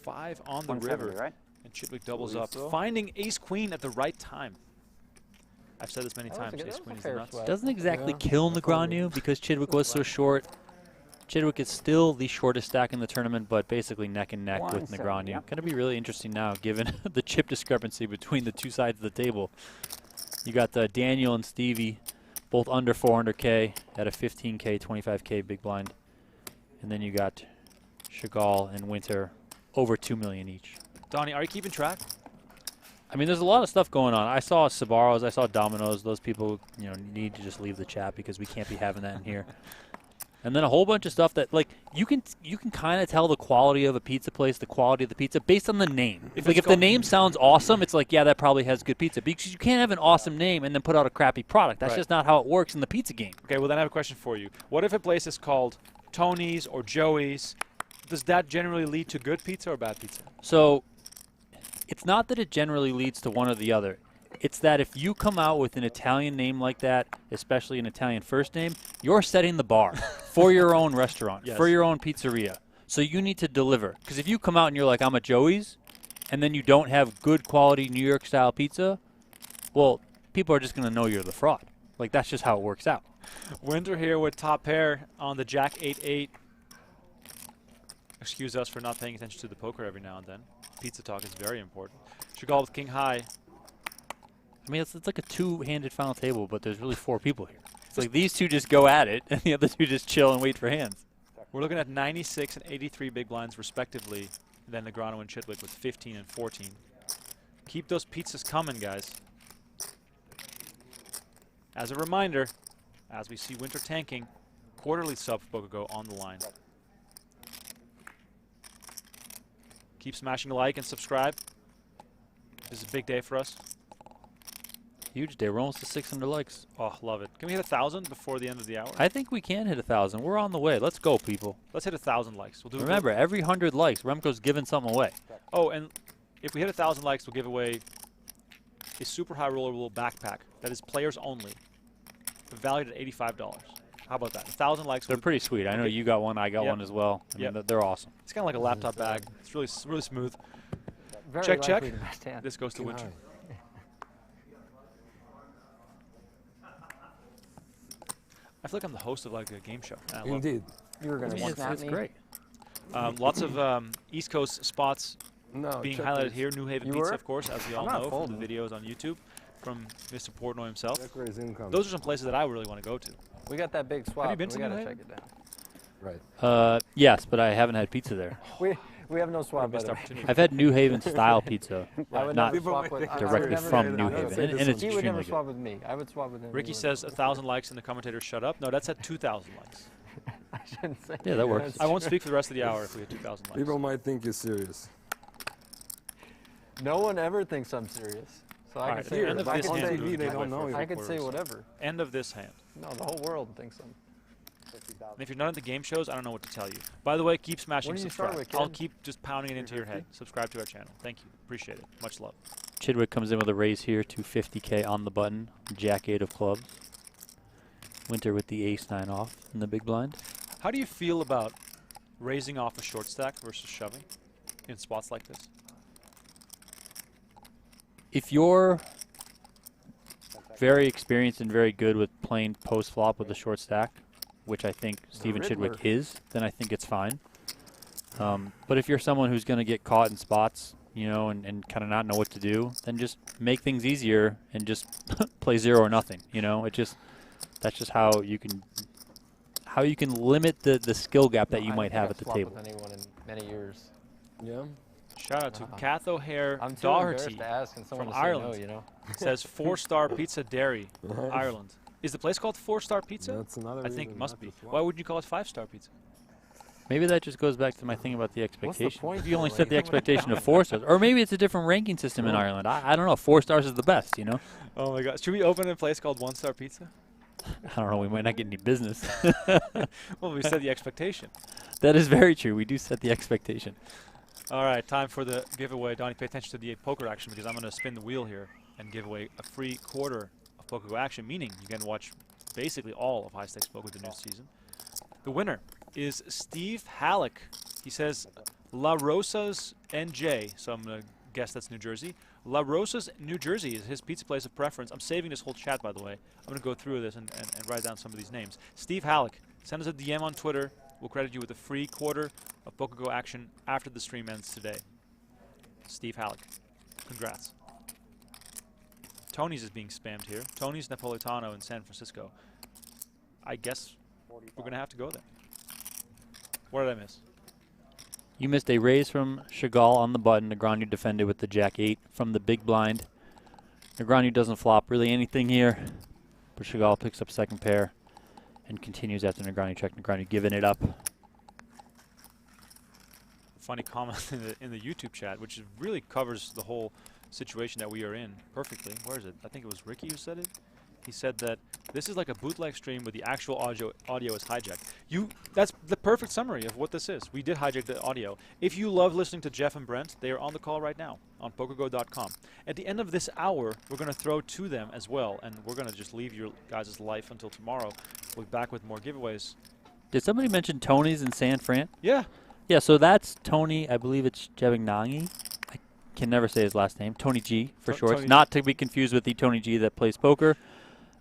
5 on the 170, river, right? and Chidwick doubles Believe up, so. finding ace queen at the right time. I've said this many That was a times. good- Ace that queen was is a the fair nuts. sweat. Doesn't exactly Yeah, kill I thought Negreanu because Chidwick was so short. Chidwick is still the shortest stack in the tournament, but basically neck and neck with 170, Negreanu. yep. Going to be really interesting now, given the chip discrepancy between the two sides of the table. You got Daniel and Stevie, both under 400K at a 15K, 25K big blind. And then you got Shegal and Winter over 2 million each. Donnie, are you keeping track? I mean, there's a lot of stuff going on. I saw Sabaros, I saw Domino's. Those people, need to just leave the chat because we can't be having that in here. And then a whole bunch of stuff that, like, you can kind of tell the quality of a pizza place, the quality of the pizza based on the name. If the name sounds awesome, it's like, yeah, that probably has good pizza. Because you can't have an awesome name and then put out a crappy product. That's Right. just not how it works in the pizza game. Okay, well then I have a question for you. What if a place is called Tony's or Joey's? Does that generally lead to good pizza or bad pizza? So it's not that it generally leads to one or the other. It's that if you come out with an Italian name like that, especially an Italian first name, you're setting the bar for your own restaurant, Yes. for your own pizzeria. So you need to deliver. Because if you come out and you're like, I'm a Joey's, and then you don't have good quality New York style pizza, well, people are just going to know you're the fraud. Like, that's just how it works out. Winter here with top pair on the Jack 8-8. Excuse us for not paying attention to the poker every now and then. Pizza talk is very important. Shegal with king high. I mean, it's like a two-handed final table, but there's really 4 people here. It's like these two just go at it, and the other two just chill and wait for hands. We're looking at 96 and 83 big blinds respectively. Then Negreanu and Chidwick with 15 and 14. Keep those pizzas coming, guys. As a reminder, as we see Winter tanking, quarterly sub for PokerGO on the line. Keep smashing the like and subscribe. This is a big day for us. Huge day. We're almost to 600 likes. Oh, love it. Can we hit 1,000 before the end of the hour? I think we can hit 1,000. We're on the way. Let's go, people. Let's hit 1,000 likes. We'll do Remember, every 100 likes, Remco's giving something away. Oh, and if we hit 1,000 likes, we'll give away a super high roller rule backpack that is players only, valued at $85. How about that? 1,000 likes. They're pretty sweet. I know you got one. I got Yep. one as well. I mean, Yep. they're awesome. It's kind of like a laptop bag. It's really smooth. Very Check, check. likely the best hand. This goes to King Winter. high. I feel like I'm the host of like a game show. And I love it. Indeed. You were I going mean, to it's snap me. great. Lots of East Coast spots No, being check highlighted raise. here. New Haven You Pizza, were? of course, as we all I'm not know from the folding. videos on YouTube from Mr. Portnoy himself. Check raise income. Those are some places that I really want to go to. We got that big swap. you been to we New got to Haven? check it down. Right. Yes, but I haven't had pizza there. We have no swap, by Missed the way. opportunity. I've had New Haven style pizza, I would not never swap with I would directly never from do New that. Haven, and it's He would never extremely swap good. with me. I would swap with him. Ricky He says wouldn't. 1,000 likes and the commentators shut up. No, that's at 2,000 likes. I shouldn't say. Yeah, that works. That's I won't true. speak for the rest of the hour if we hit 2,000 likes. People might think you're serious. No one ever thinks I'm serious. So I Alright, can say, at the end of I this can hand, say, we'll do they the don't giveaway know for I can say quarters. whatever. End of this hand. No, the whole world thinks I'm. And if you're not at the game shows, I don't know what to tell you. By the way, keep smashing What do you start subscribe. with, I'll kid? keep just pounding it into your head. Subscribe to our channel. Thank you. Appreciate it. Much love. Chidwick comes in with a raise here to 50K on the button. Jack 8 of clubs. Winter with the ace-9 off in the big blind. How do you feel about raising off a short stack versus shoving in spots like this? If you're very experienced and very good with playing post-flop with a short stack, which I think Stephen Riddler. Chidwick is, then I think it's fine. But if you're someone who's going to get caught in spots, and kind of not know what to do, then just make things easier and just play 0 or nothing. That's just how you can limit the skill gap that you I might don't have at think the I've table. swapped with anyone in many years. Yeah. Shout out to Kath O'Hare I'm too embarrassed Doherty to ask and someone from to say Ireland. no, you know. Says 4-star Pizza Dairy, Ireland. Is the place called 4-star Pizza? That's another I think reason it must not be. to swap. Why wouldn't you call it 5-star Pizza? Maybe that just goes back to my thing about the expectation. point, If you only though? set the expectation of 4 stars, or maybe it's a different ranking system in Ireland. I don't know. 4 stars is the best, you know. Oh my God! Should we open a place called 1-star Pizza? I don't know. We might not get any business. Well, we set the expectation. That is very true. We do set the expectation. All right, time for the giveaway. Donnie, pay attention to the poker action because I'm going to spin the wheel here and give away a free quarter of PokerGO action, meaning you can watch basically all of high stakes poker the new season. The winner is Steve Halleck. He says La Rosa's NJ, so I'm going to guess that's New Jersey. La Rosa's New Jersey is his pizza place of preference. I'm saving this whole chat, by the way. I'm going to go through this and write down some of these names. Steve Halleck, send us a DM on Twitter. We'll credit you with a free quarter of PokerGO action after the stream ends today. Steve Halleck, congrats. Tony's is being spammed here. Tony's Napolitano in San Francisco. I guess we're going to have to go there. What did I miss? You missed a raise from Shegal on the button. Negreanu defended with the Jack-8 from the big blind. Negreanu doesn't flop really anything here, but Shegal picks up second pair and continues after Negreanu check. Negreanu giving it up. Funny comment in the YouTube chat, which really covers the whole situation that we are in perfectly. Where is it? I think it was Ricky who said it. He said that this is like a bootleg stream where the actual audio is hijacked. That's the perfect summary of what this is. We did hijack the audio. If you love listening to Jeff and Brent, they are on the call right now on PokerGo.com. At the end of this hour, we're going to throw to them as well, and we're going to just leave your guys' life until tomorrow. We'll be back with more giveaways. Did somebody mention Tony's in San Fran? Yeah. Yeah, so that's Tony, I believe it's Jevignani. I can never say his last name. Tony G for short. Tony Not to be confused with the Tony G that plays poker.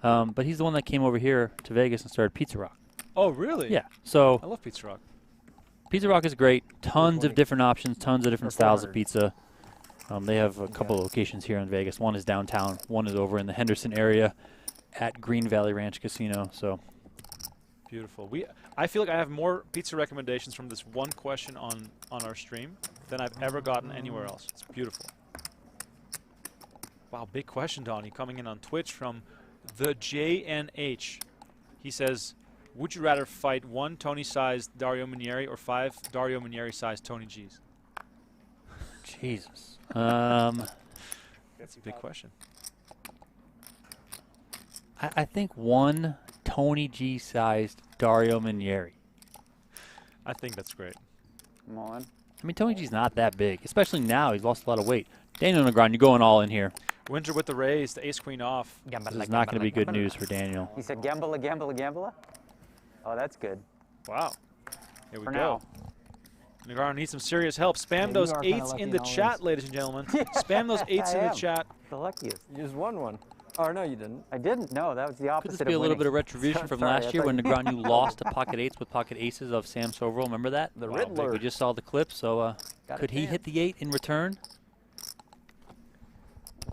But he's the one that came over here to Vegas and started Pizza Rock. Oh, really? Yeah. So I love Pizza Rock. Pizza Rock is great. Tons of different options, tons of different styles of pizza. They have a couple of locations here in Vegas. One is downtown. One is over in the Henderson area at Green Valley Ranch Casino. So beautiful. I feel like I have more pizza recommendations from this one question on our stream than I've ever gotten anywhere else. It's beautiful. Wow, big question, Donnie, coming in on Twitch from the JNH. He says, would you rather fight 1 Tony-sized Dario Minieri or 5 Dario Minieri-sized Tony Gs? Jesus. That's a big question. I think 1 Tony G-sized Dario Minieri. I think that's great. Come on. I mean, Tony G's not that big, especially now. He's lost a lot of weight. Daniel Negreanu, you're going all in here. Winter with the raise, the ace-queen off. This is not going to be good news for Daniel. He said gambler, gambler, gambler. Oh, that's good. Wow. Here we For go. Negreanu needs some serious help. Spam you those are kinda 8s lucky in in the all chat, these. ladies and gentlemen. Spam those 8s in I the am. chat. The luckiest. You just won one. Oh, no, you didn't. I didn't. No, that was the Could opposite this be a of little winning. bit of retribution from Sorry, I last year thought when you- Negreanu lost to pocket 8s with pocket aces of Sam Soverall? Remember that? The Wow, Riddler. We just saw the clip, so Got could a he chance. hit the 8 in return?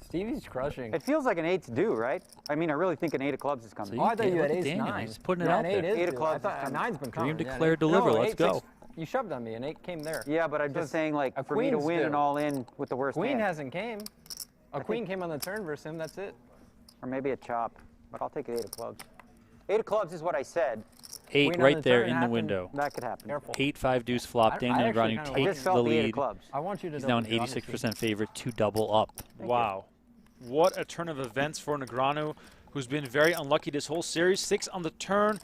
Stevie's crushing. It feels like an 8's due, right? I mean, I really think an 8 of clubs is coming. So Oh, I thought Hey, you had look at ace Daniel. 9. He's putting it Yeah, out an 8 there. is 8 of due. clubs I thought is a coming. 9's been Dream, coming. declare, yeah, deliver. No, Let's 8, go. 6, you shoved on me. An 8 came there. Yeah, but I'm just saying, like, A for me to queen's win due. an all-in with the worst Queen hand. hasn't came. A queen came on the turn versus him. That's it. Or maybe a chop. But I'll take an 8 of clubs. 8 of clubs is what I said. 8 Queen on right the there turn in the happened. window. That could happen. Careful. 8-5 deuce flop. I Daniel actually Negreanu kinda I like just takes felt the the 8 of lead. clubs. I want you to He's now an double honestly. 86% favorite to double up. Wow. What a turn of events for Negreanu, who's been very unlucky this whole series. 6 on the turn.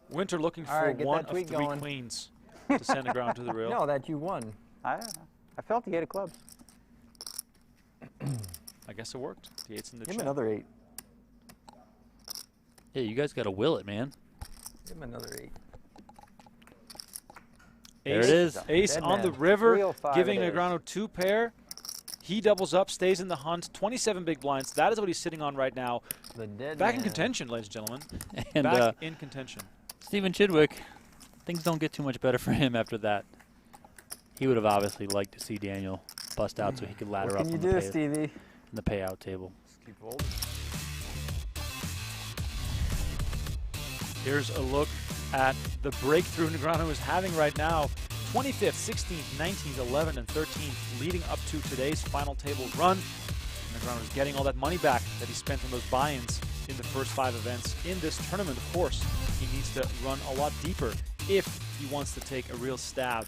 Winter looking All for right, get one that of tweet 3 going. queens to send Negreanu to the rail. No, that you won. I felt the 8 of clubs. I guess it worked. The 8's in the Give him chat. another 8. Yeah, you guys got to will it, man. Give him another 8. There it is. Ace Dead on the man. river, 305 giving it is. Negreanu 2 pair. He doubles up, stays in the hunt. 27 big blinds. That is what he's sitting on right now. The dead Back in man. contention, ladies and gentlemen. And Back in contention. Stephen Chidwick, things don't get too much better for him after that. He would have obviously liked to see Daniel bust out so he could ladder What up can on you the, do, Stevie? the payout table. Just keep holding. Here's a look at the breakthrough Negreanu is having right now. 25th, 16th, 19th, 11th, and 13th, leading up to today's final table run. Negreanu is getting all that money back that he spent on those buy-ins in the first 5 events in this tournament. Of course, he needs to run a lot deeper if he wants to take a real stab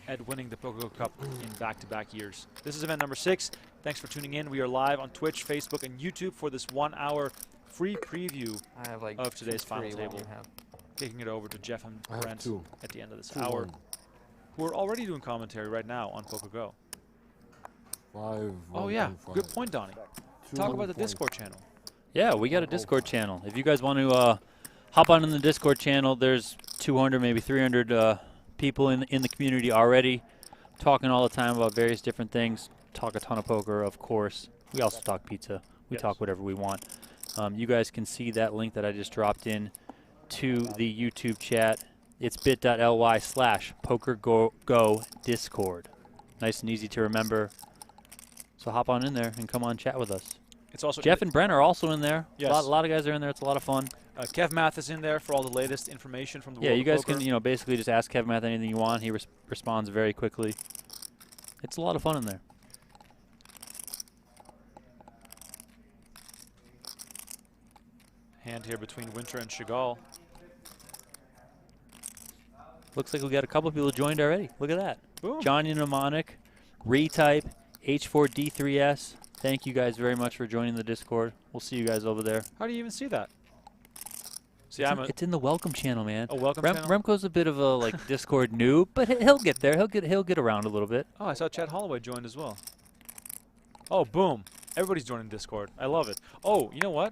at winning the PokerGO Cup in back-to-back years. This is event number 6. Thanks for tuning in. We are live on Twitch, Facebook, and YouTube for this 1-hour free preview of today's final table. Kicking it over to Jeff and Brent at the end of this hour, who are already doing commentary right now on PokerGO. Oh yeah, good point, Donnie. Talk about the Discord channel. Yeah, we got a Discord channel. If you guys want to hop on in the Discord channel, there's 200, maybe 300 people in the community already, talking all the time about various different things. Talk a ton of poker, of course. We also talk pizza. We talk whatever we want. You guys can see that link that I just dropped in to the YouTube chat. It's bit.ly/PokerGO Discord. Nice and easy to remember. So hop on in there and come on chat with us. It's also Jeff and Brent are also in there. Yes. A lot of guys are in there. It's a lot of fun. Kev Math is in there for all the latest information from the world Yeah, you of guys poker. can basically just ask Kev Math anything you want. He responds very quickly. It's a lot of fun in there. Hand here between Winter and Shegal. Looks like we got a couple of people joined already. Look at that. Boom. Johnny Mnemonic, Retype, H4D3S. Thank you guys very much for joining the Discord. We'll see you guys over there. How do you even see that? See, It's in the welcome channel, man. A welcome channel? Remco's a bit of a Discord noob, but he'll get there. He'll get around a little bit. Oh, I saw Chad Holloway joined as well. Oh, boom. Everybody's joining Discord. I love it. Oh, you know what?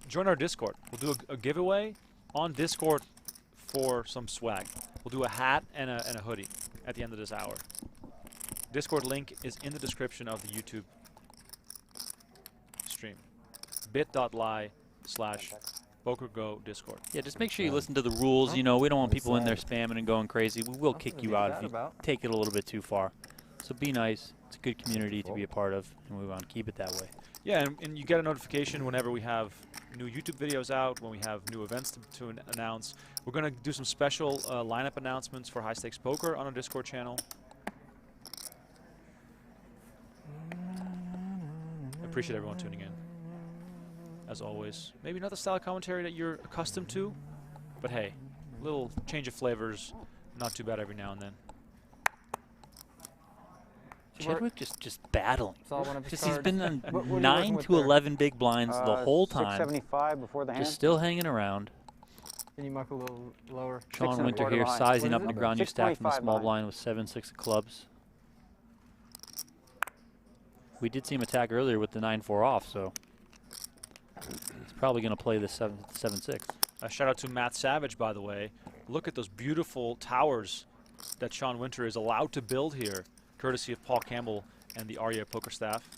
Join our Discord. We'll do a giveaway on Discord for some swag. We'll do a hat and a hoodie at the end of this hour. Discord link is in the description of the YouTube stream. bit.ly/PokerGO Discord. Yeah, just make sure you listen to the rules. We don't want people in there spamming and going crazy. We will kick you out if you take it a little bit too far. So be nice. It's a good community to be a part of, and we want to keep it that way. Yeah, and you get a notification whenever we have new YouTube videos out, when we have new events to announce. We're going to do some special lineup announcements for High Stakes Poker on our Discord channel. Appreciate everyone tuning in, as always. Maybe not the style of commentary that you're accustomed to, but hey, a little change of flavors, not too bad every now and then. Chidwick just battling. He's been on What are you 9 working with to there? 11 big blinds the whole time. 675 before the hand. Just still hanging around. Can you muck a little lower? and Sean a Winter quarter here, behind. sizing What up is it? Negreanu stack from the 625 small behind. blind with 7-6 of clubs. We did see him attack earlier with the 9-4 off, so he's probably going to play the 7-6. A shout out to Matt Savage, by the way. Look at those beautiful towers that Sean Winter is allowed to build here, courtesy of Paul Campbell and the REA Poker staff.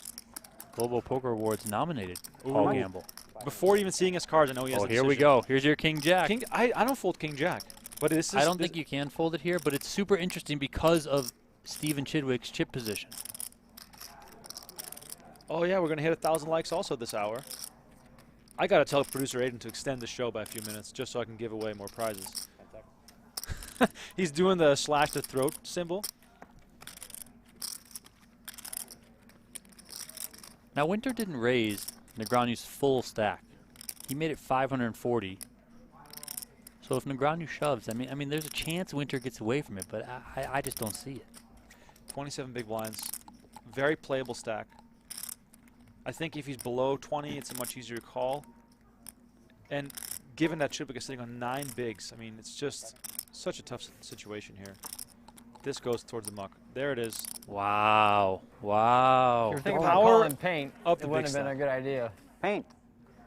Global Poker Awards nominated Paul Campbell. Before even seeing his cards, I know he has Oh, a here we decision. go. Here's your King Jack. King, I don't fold King Jack, but this is. I don't think you can fold it here, but it's super interesting because of Stephen Chidwick's chip position. Oh yeah, we're gonna hit 1,000 likes also this hour. I gotta tell producer Aiden to extend the show by a few minutes just so I can give away more prizes. He's doing the slash the throat symbol. Now Winter didn't raise Negreanu's full stack. He made it 540. So if Negreanu shoves, I mean, there's a chance Winter gets away from it, but I just don't see it. 27 big blinds, very playable stack. I think if he's below 20, it's a much easier call. And given that Chidwick is sitting on 9 bigs, I mean, it's just such a tough situation here. This goes towards the muck. There it is. Wow. Wow. If you were thinking Power about calling paint, of it the wouldn't big have been a stack. good idea. Paint.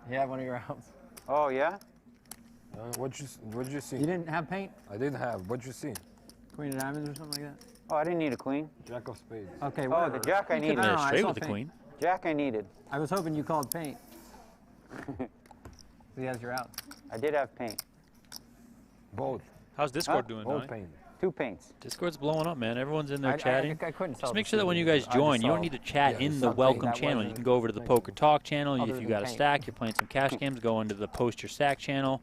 You have one of your outs. Oh, yeah? What'd you see? You didn't have paint? I didn't have. What'd you see? Queen of diamonds or something like that? Oh, I didn't need a queen. Jack of spades. Okay, Oh, whatever. the jack I You could- needed. no, Yeah, I straight saw with the paint. queen. Jack I needed. I was hoping you called paint. He has your outs. I did have paint. Both. How's Discord doing, Both Donnie? paint. 2 paints. Discord's blowing up, man. Everyone's in there chatting. I couldn't tell. Just make sure that when you guys join, you don't need to chat in the welcome channel. You can go over to the Poker Talk channel. Other If you than got a paint. stack, you're playing some cash games, go into the Post Your Stack channel.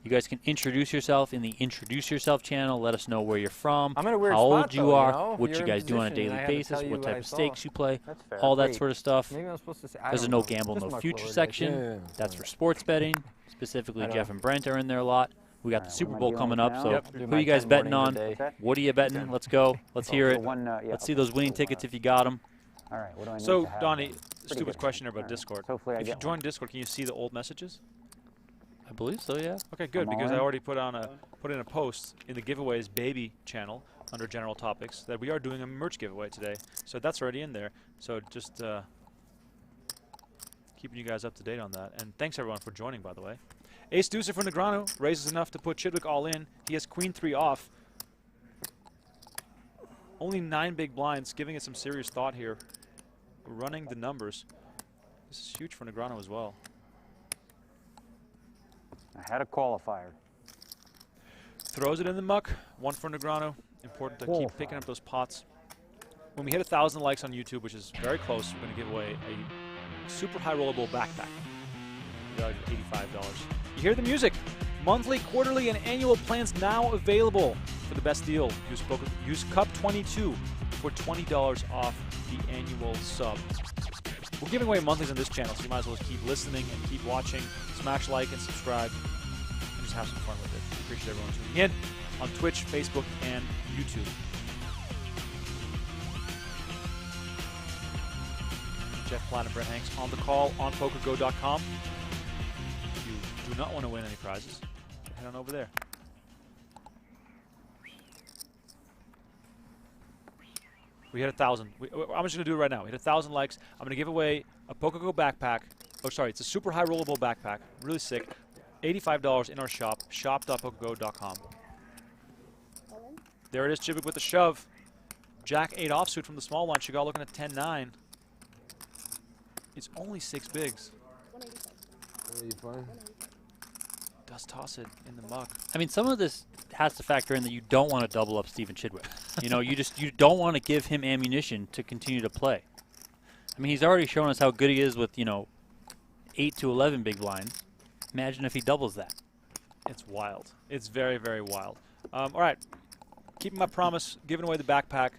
You guys can introduce yourself in the Introduce Yourself channel. Let us know where you're from, I'm in a weird how old spot, you though, are, know? what You're you in guys do on a position, and I daily had to basis, tell you what what type I of saw. stakes you play, That's fair. all that Wait, sort of stuff. Maybe I'm supposed to say. I There's a don't no know. gamble, Just no mark future lower, section. Yeah. That's for sports betting. Specifically, I know. Jeff and Brent are in there a lot. We got the Alright, Super what am I Bowl dealing coming with up, now? so Yep, do who my are you guys 10 betting on? mornings a day. What's that? What are you betting? Let's go. Let's hear The it. one, yeah, Let's see okay. those winning So, tickets if you got them. All right, what do I need So, to have Donnie, then? Pretty stupid good question hand. about All right, Discord. so hopefully I If you get join one. Discord, can you see the old messages? I believe so, yeah. Okay, good, I'm all because I in. already put in a post in the giveaways baby channel under general topics that we are doing a merch giveaway today. So that's already in there. So just keeping you guys up to date on that. And thanks everyone for joining, by the way. Ace Deucer for Negreanu raises enough to put Chidwick all in. He has Queen 3 off. Only 9 big blinds, giving it some serious thought here. Running the numbers. This is huge for Negreanu as well. I had a qualifier. Throws it in the muck. 1 for Negreanu. Important to keep picking up those pots. When we hit 1,000 likes on YouTube, which is very close, we're going to give away a super high rollable backpack. Valued at $85. You hear the music. Monthly, quarterly, and annual plans now available. For the best deal, use Cup 22 for $20 off the annual sub. We're giving away monthlies on this channel, so you might as well just keep listening and keep watching. Smash like and subscribe, and just have some fun with it. We appreciate everyone tuning in on Twitch, Facebook, and YouTube. Jeff Platt and Brent Hanks on the call on PokerGO.com. If you do not want to win any prizes, head on over there. We hit 1,000. I'm just going to do it right now. We hit 1,000 likes. I'm going to give away a PokerGO backpack. Oh, sorry. It's a super high rollable backpack. Really sick. $85 in our shop. Shop.pokergo.com. There it is, Chidwick with the shove. Jack 8 offsuit from the small line. Shegal looking at 10-9. It's only 6 bigs. Are you fine? Does toss it in the muck. I mean, some of this has to factor in that you don't want to double up Steven Chidwick. You know, you don't want to give him ammunition to continue to play. I mean, he's already shown us how good he is with, 8 to 11 big blinds. Imagine if he doubles that. It's wild. It's very, very wild. All right. Keeping my promise, giving away the backpack.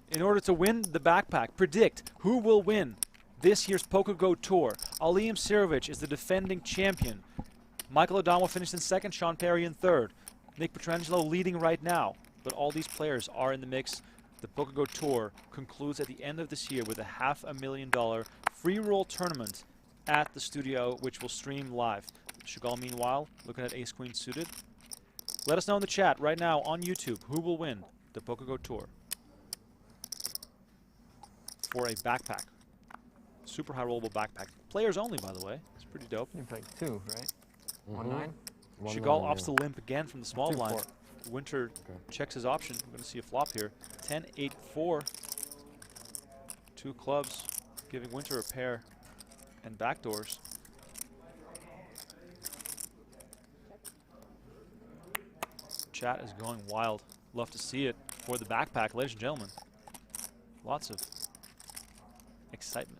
In order to win the backpack, predict who will win this year's PokerGO Tour. Aliim Sirovic is the defending champion. Michael Adamo finished in second, Sean Perry in third. Nick Petrangelo leading right now, but all these players are in the mix. The PokerGO Tour concludes at the end of this year with a $500,000 free roll tournament at the studio, which will stream live. Shegal, meanwhile, looking at ace-queen suited. Let us know in the chat right now on YouTube who will win the PokerGO Tour for a backpack. Super high rollable backpack. Players only, by the way. It's pretty dope. You played 2, right? 1-9. Shegal opts to limp again from the small 2-4. blind. Winter checks his option. We're going to see a flop here. 10-8-4. 2 clubs, giving Winter a pair and backdoors. Chat is going wild. Love to see it for the backpack, ladies and gentlemen. Lots of excitement.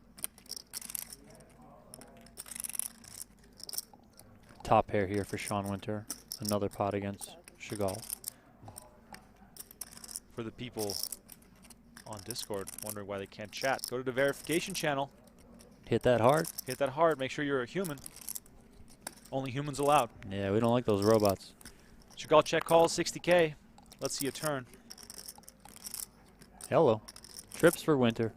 Top pair here for Sean Winter. Another pot against Shegal. For the people on Discord wondering why they can't chat, go to the verification channel. Hit that hard. Hit that hard. Make sure you're a human. Only humans allowed. Yeah, we don't like those robots. Shegal check calls 60K. Let's see a turn. Hello. Trips for Winter.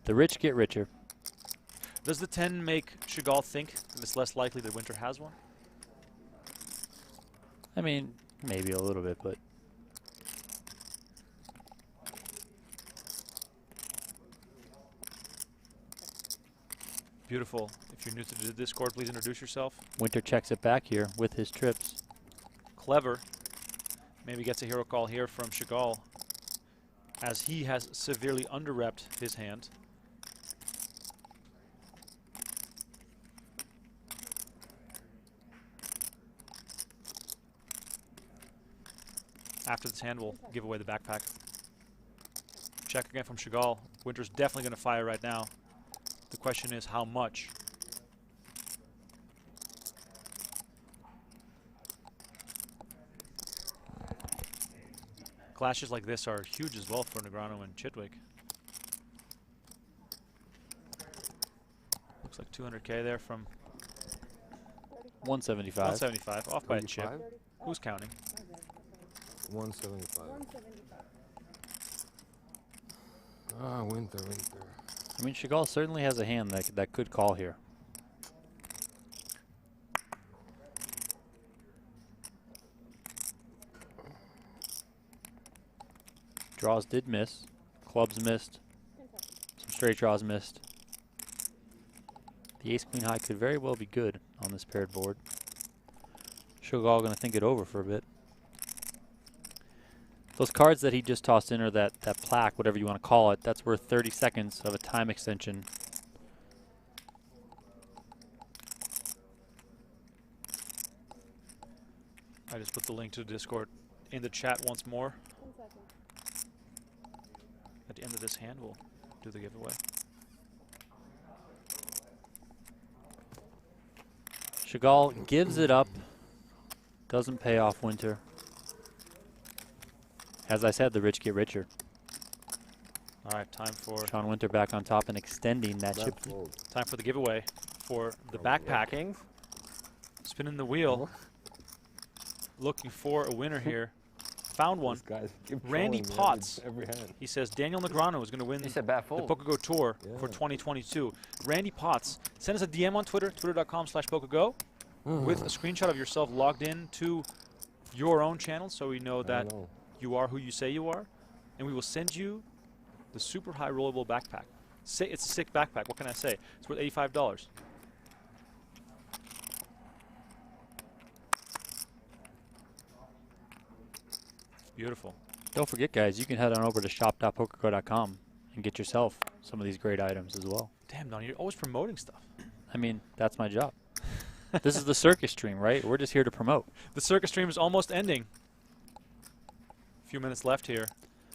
The rich get richer. Does the 10 make Shegal think that it's less likely that Winter has one? I mean, maybe a little bit, but Beautiful. If you're new to the Discord, please introduce yourself. Winter checks it back here with his trips. Clever. Maybe gets a hero call here from Shegal, as he has severely under-repped his hand. After this hand, we'll give away the backpack. Check again from Shegal. Winter's definitely going to fire right now. The question is how much. Clashes like this are huge as well for Negreanu and Chidwick. Looks like 200K there from 175. 175, off by a chip. Who's counting? 175. Ah, winter. I mean, Shegal certainly has a hand that could call here. Draws did miss. Clubs missed. Some straight draws missed. The ace-queen high could very well be good on this paired board. Shegal going to think it over for a bit. Those cards that he just tossed in, or that plaque, whatever you want to call it, that's worth 30 seconds of a time extension. I just put the link to the Discord in the chat once more. At the end of this hand, we'll do the giveaway. Shegal gives it up. Doesn't pay off Winter. As I said, the rich get richer. All right, time for Sean Winter back on top and extending that chip. time for the giveaway for the backpack. Spinning the wheel. Looking for a winner here. Found one. Randy Potts. He says Daniel Negreanu is going to win the PokerGO Tour for 2022. Randy Potts, send us a DM on Twitter, twitter.com/PokerGo, with a screenshot of yourself logged in to your own channel so we know that you are who you say you are. And we will send you the super high rollable backpack. It's a sick backpack. What can I say? It's worth $85. Beautiful. Don't forget, guys, you can head on over to shop.pokergo.com and get yourself some of these great items as well. Damn, Don, you're always promoting stuff. I mean, that's my job. This is the circus stream, right? We're just here to promote. The circus stream is almost ending. A few minutes left here.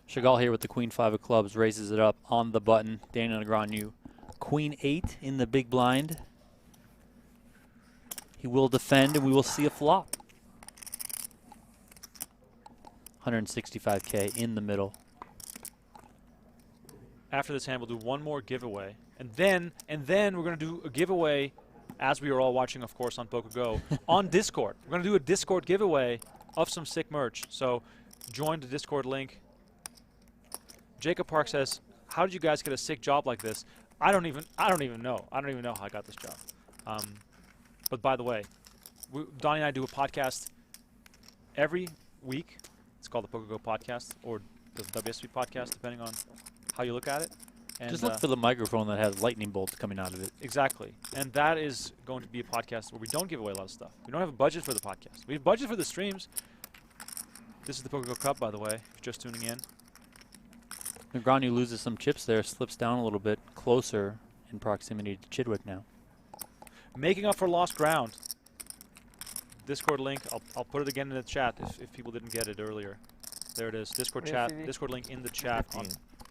Shegal here with the queen 5 of clubs, raises it up on the button. Daniel Negreanu, queen 8 in the big blind. He will defend, and we will see a flop. 165K in the middle. After this hand, we'll do one more giveaway, and then we're going to do a giveaway, as we are all watching, of course, on PokerGo, on Discord. We're going to do a Discord giveaway of some sick merch. So join the Discord link. Jacob Park says, "How did you guys get a sick job like this?" I don't even know. I don't even know how I got this job. But by the way, Donnie and I do a podcast every week. It's called the PokerGo Podcast, or the WSB Podcast, depending on how you look at it. And just look for the microphone that has lightning bolts coming out of it. Exactly. And that is going to be a podcast where we don't give away a lot of stuff. We don't have a budget for the podcast. We have a budget for the streams. This is the PokerGo Cup, by the way, if you're just tuning in. Negreanu loses some chips there, slips down a little bit closer in proximity to Chidwick now. Making up for lost ground. Discord link, I'll put it again in the chat if people didn't get it earlier. There it is, Discord chat, Discord link in the chat on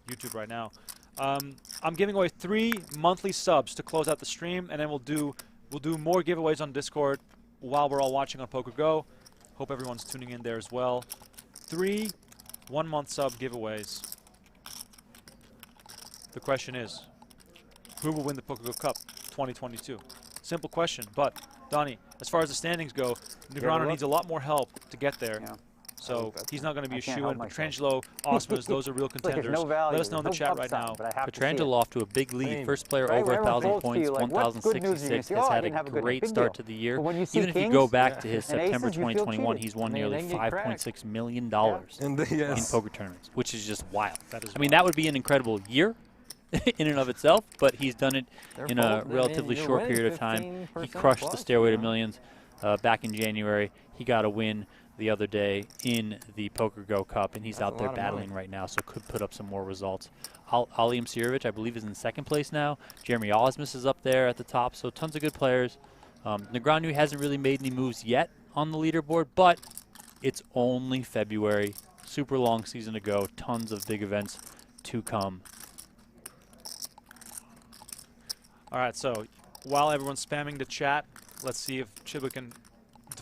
YouTube right now. I'm giving away 3 monthly subs to close out the stream, and then we'll do more giveaways on Discord while we're all watching on PokerGo. Hope everyone's tuning in there as well. 3 1-month sub giveaways. The question is, who will win the PokerGo Cup 2022? Simple question, but Donnie, as far as the standings go, Negreanu needs a lot more help to get there. Yeah. So he's not going to be a shoe-in. Petrangelo, Osmos, those are real contenders. Let us know in the chat right now. Petrangelo off to a big lead. First player over 1,000 points, 1,066. Has had a great start to the year. Even if you go back to his September 2021, he's won nearly $5.6 million in poker tournaments, which is just wild. I mean, that would be an incredible year in and of itself, but he's done it in a relatively short period of time. He crushed the Stairway to Millions back in January. He got a win the other day in the PokerGo Cup, and he's out there battling right now, so could put up some more results. Ali Msirovic, I believe, is in 2nd place now. Jeremy Osmus is up there at the top, so tons of good players. Negreanu hasn't really made any moves yet on the leaderboard, but it's only February. Super long season to go. Tons of big events to come. All right, so while everyone's spamming the chat, let's see if Chidwick can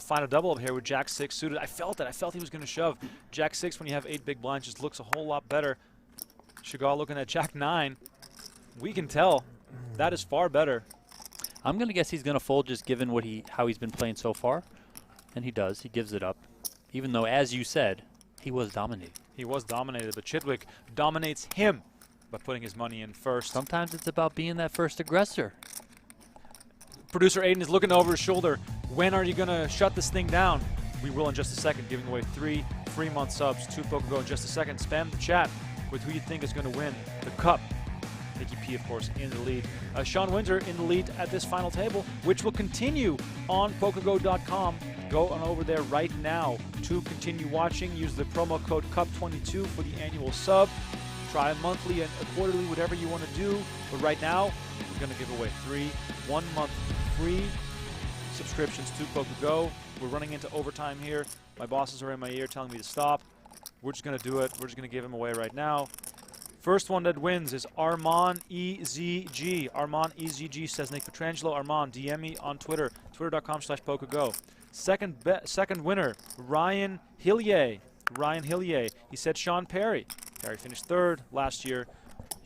find a double up here with Jack-6 suited. I felt it. I felt he was going to shove. Jack-6, when you have 8 big blinds, just looks a whole lot better. Shegal looking at Jack-9. We can tell that is far better. I'm going to guess he's going to fold just given how he's been playing so far. And he does. He gives it up. Even though, as you said, he was dominated. He was dominated, but Chidwick dominates him by putting his money in first. Sometimes it's about being that first aggressor. Producer Aiden is looking over his shoulder. When are you going to shut this thing down? We will in just a second, giving away 3 free-month subs to PokerGO in just a second. Spam the chat with who you think is going to win the cup. Nicky P, of course, in the lead. Sean Winter in the lead at this final table, which will continue on PokerGO.com. Go on over there right now to continue watching. Use the promo code CUP22 for the annual sub. Try a monthly and a quarterly, whatever you want to do. But right now, we're going to give away 3 one-month free subscriptions to PokerGO. We're running into overtime here. My bosses are in my ear telling me to stop. We're just going to do it. We're just going to give them away right now. First one that wins is Armand EZG. Armand EZG says Nick Petrangelo. Armand, DM me on Twitter, twitter.com/PokerGO. Second winner, Ryan Hillier. Ryan Hillier. He said Sean Perry. Perry finished 3rd last year.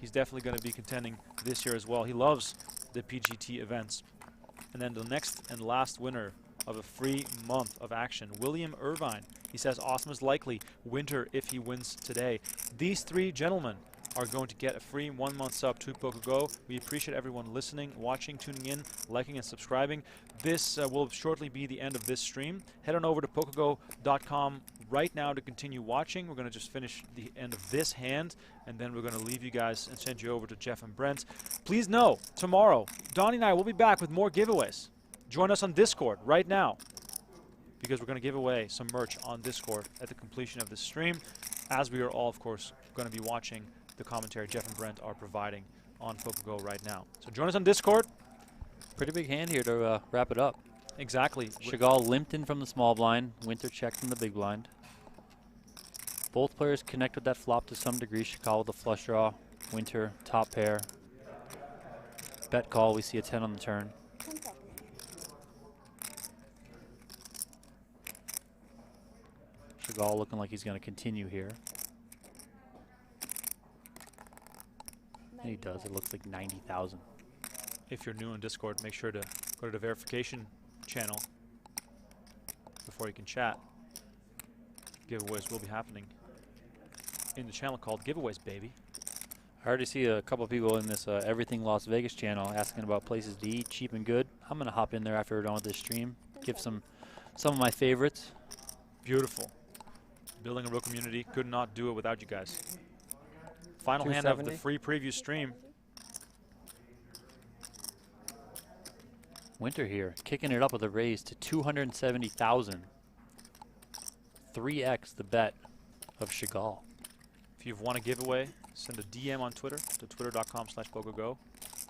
He's definitely going to be contending this year as well. He loves the PGT events. And then the next and last winner of a free month of action, William Irvine. He says awesome is likely. Winter if he wins today. These 3 gentlemen are going to get a free 1-month sub to PokerGO. We appreciate everyone listening, watching, tuning in, liking, and subscribing. This will shortly be the end of this stream. Head on over to PokerGO.com right now to continue watching. We're going to just finish the end of this hand, and then we're going to leave you guys and send you over to Jeff and Brent. Please know, tomorrow, Donnie and I will be back with more giveaways. Join us on Discord right now, because we're going to give away some merch on Discord at the completion of this stream, as we are all, of course, going to be watching the commentary Jeff and Brent are providing on PokerGO right now. So join us on Discord. Pretty big hand here to wrap it up. Exactly. Shegal limped in from the small blind. Winter checked from the big blind. Both players connect with that flop to some degree. Shegal with a flush draw. Winter, top pair. Bet call. We see a 10 on the turn. Shegal looking like he's going to continue here. And he does. It looks like 90,000. If you're new on Discord, make sure to go to the verification channel before you can chat. Giveaways will be happening in the channel called Giveaways, baby. I already see a couple of people in this Everything Las Vegas channel asking about places to eat, cheap and good. I'm going to hop in there after we're done with this stream, give some of my favorites. Beautiful. Building a real community. Could not do it without you guys. Final hand of the free preview stream. Winter here, kicking it up with a raise to 270,000. 3x the bet of Shegal. If you've won a giveaway, send a DM on Twitter to twitter.com/PokerGO.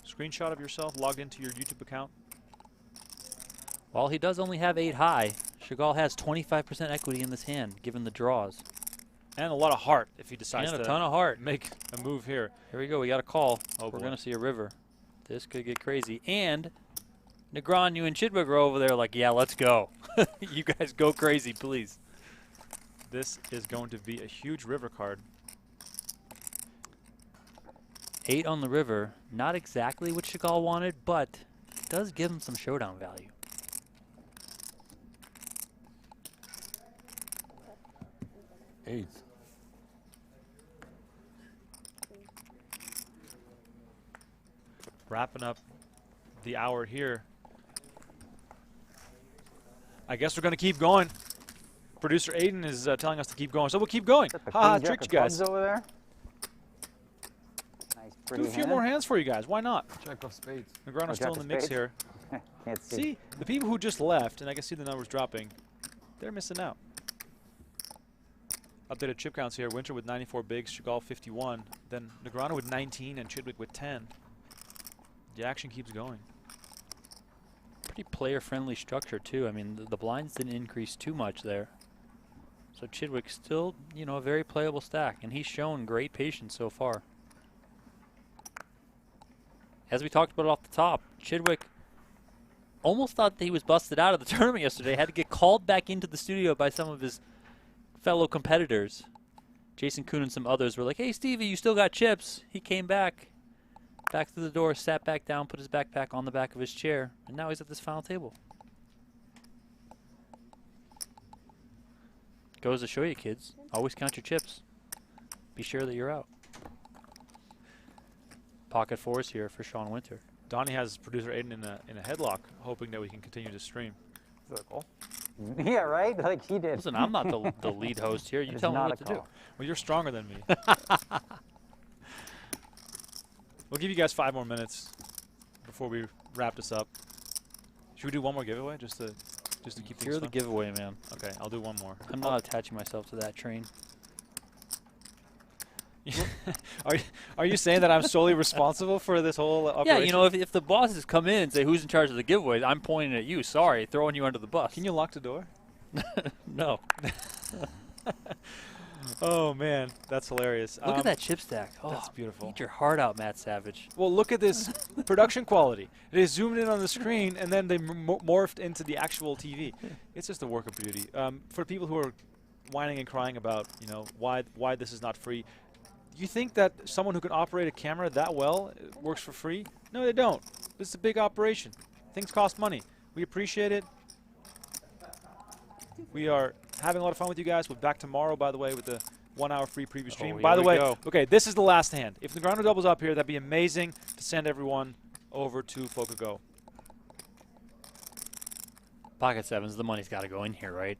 Screenshot of yourself logged into your YouTube account. While he does only have 8 high, Shegal has 25% equity in this hand, given the draws. And a lot of heart if he decides and to a ton of heart. make a move here. Here we go. We got a call. Oh, we're going to see a river. This could get crazy. And Negreanu and Chidwick are over there like, yeah, let's go. You guys go crazy, please. This is going to be a huge river card. 8 on the river. Not exactly what Shegal wanted, but it does give him some showdown value. Eight. Wrapping up the hour here. I guess we're going to keep going. Producer Aiden is telling us to keep going, so we'll keep going. Haha, tricked you guys. Over there. Nice, Do a few more hands for you guys. Why not? Check of spades. Negreanu's still in the mix here. Can't See, the people who just left, and I can see the numbers dropping, they're missing out. Updated chip counts here. Winter with 94 bigs, Shegal 51. Then Negreanu with 19 and Chidwick with 10. The action keeps going. Pretty player-friendly structure, too. I mean, the blinds didn't increase too much there. So Chidwick still, you know, a very playable stack, and he's shown great patience so far. As we talked about off the top, Chidwick almost thought that he was busted out of the tournament yesterday. Had to get called back into the studio by some of his fellow competitors. Jason Kuhn and some others were like, hey, Stevie, you still got chips. He came back through the door, sat back down, put his backpack on the back of his chair, and now he's at this final table. Goes to show you, kids. Always count your chips. Be sure that you're out. Pocket fours here for Sean Winter. Donnie has producer Aiden in a headlock, hoping that we can continue to stream. Is that a call? Yeah, right? Like he did. Listen, I'm not the lead host here. You tell me what to do. Well, you're stronger than me. We'll give you guys 5 more minutes before we wrap this up. Should we do one more giveaway just to keep things You're the fun? giveaway, man. Okay, I'll do one more. I'm not attaching myself to that train. Are you saying that I'm solely responsible for this whole operation? Yeah, you know, if the bosses come in and say who's in charge of the giveaways, I'm pointing at you. Sorry, throwing you under the bus. Can you lock the door? No. Oh man, that's hilarious. Look at that chip stack. Oh, that's beautiful. Eat your heart out, Matt Savage. Well, look at this production quality. They zoomed in on the screen and then they morphed into the actual TV. It's just a work of beauty. For people who are whining and crying about, you know, why this is not free, you think that someone who can operate a camera that well works for free? No, they don't. This is a big operation. Things cost money. We appreciate it. We are having a lot of fun with you guys. We'll be back tomorrow, by the way, with the 1-hour free preview stream. By the way, okay, this is the last hand. If Negreanu doubles up here, that'd be amazing to send everyone over to PokerGO. Pocket sevens, the money's got to go in here, right?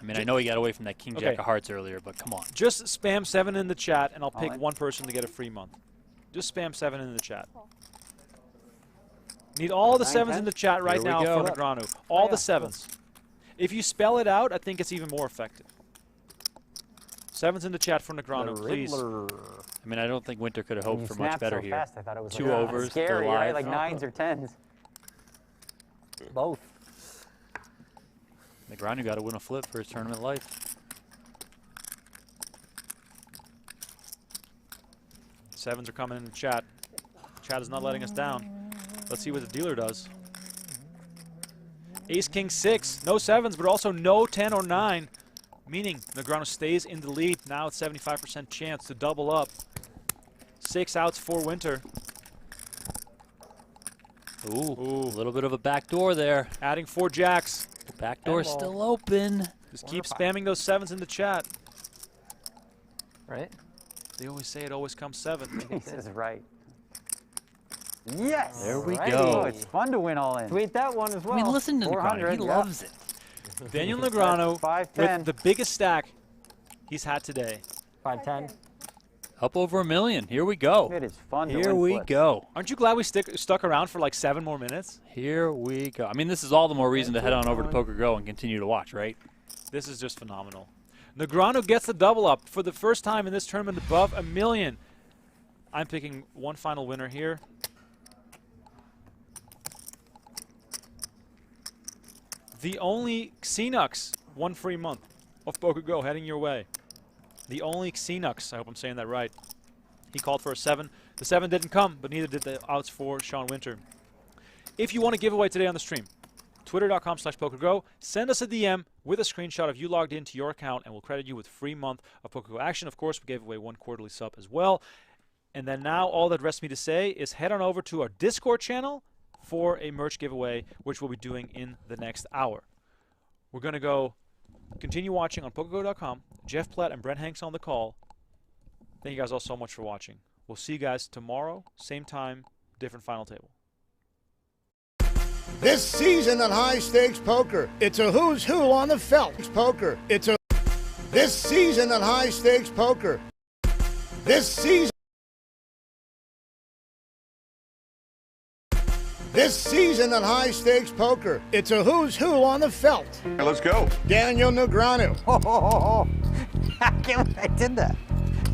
I mean, I know he got away from that King Jack of Hearts earlier, but come on. Just spam 7 in the chat, and I'll pick one person to get a free month. Just spam 7 in the chat. Need all the 7s in the chat right now for Negreanu. All the 7s. If you spell it out, I think it's even more effective. 7s in the chat for Negreanu, please. I mean, I don't think Winter could have hoped for much better here. Fast, I thought it was 2 overs, scary, they're live. right? Like 9s or 10s. Both. Negreanu got to win a flip for his tournament life. 7s are coming in the chat. Chat is not letting us down. Let's see what the dealer does. Ace, King, 6. No 7s, but also no 10 or 9. Meaning Negreanu stays in the lead. Now it's 75% chance to double up. 6 outs for Winter. Ooh, a little bit of a backdoor there. Adding 4 jacks. Backdoor still open. Just keep spamming those 7s in the chat. Right? They always say it always comes 7. This is right. Yes! There we go. go. Oh, it's fun to win all in. Tweet that one as well. I mean, listen to Negreanu. He loves it. Daniel Negreanu with the biggest stack he's had today. 5-10. Up over $1 million. Here we go. It is fun to Here win we flips. go. Aren't you glad we stuck around for like 7 more minutes? Here we go. I mean, this is all the more reason to head on over to PokerGO and continue to watch, right? This is just phenomenal. Negreanu gets the double up for the first time in this tournament above $1 million. I'm picking one final winner here. The only Xenux, 1 free month of PokerGO heading your way. The only Xenux, I hope I'm saying that right. He called for a 7. The 7 didn't come, but neither did the outs for Sean Winter. If you want to give away today on the stream, twitter.com/PokerGO, send us a DM with a screenshot of you logged into your account, and we'll credit you with a free month of PokerGO action. Of course, we gave away 1 quarterly sub as well. And then now all that rests me to say is head on over to our Discord channel for a merch giveaway, which we'll be doing in the next hour. We're going to go continue watching on PokerGO.com. Jeff Platt and Brent Hanks on the call. Thank you guys all so much for watching. We'll see you guys tomorrow, same time, different final table. This season on High Stakes Poker, it's a who's who on the felt. Poker. This season on High Stakes Poker. This season on High Stakes Poker, it's a who's who on the felt. Let's go. Daniel Negreanu. I can't believe I did that.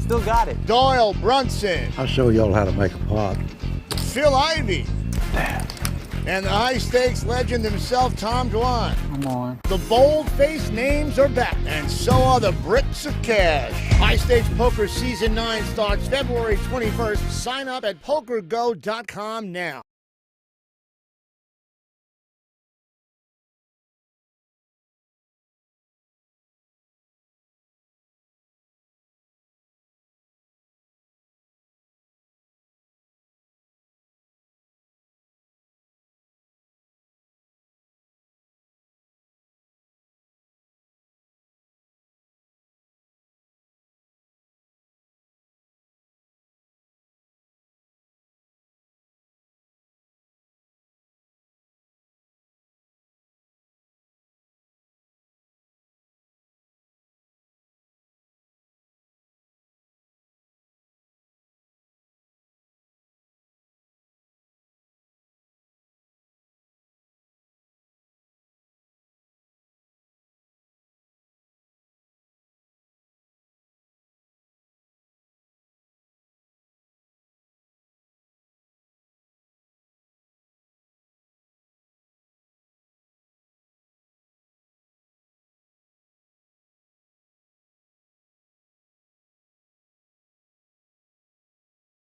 Still got it. Doyle Brunson. I'll show y'all how to make a pot. Phil Ivey. And the high stakes legend himself, Tom Dwan. Come on. The bold-faced names are back, and so are the bricks of cash. High Stakes Poker Season 9 starts February 21st. Sign up at PokerGo.com now.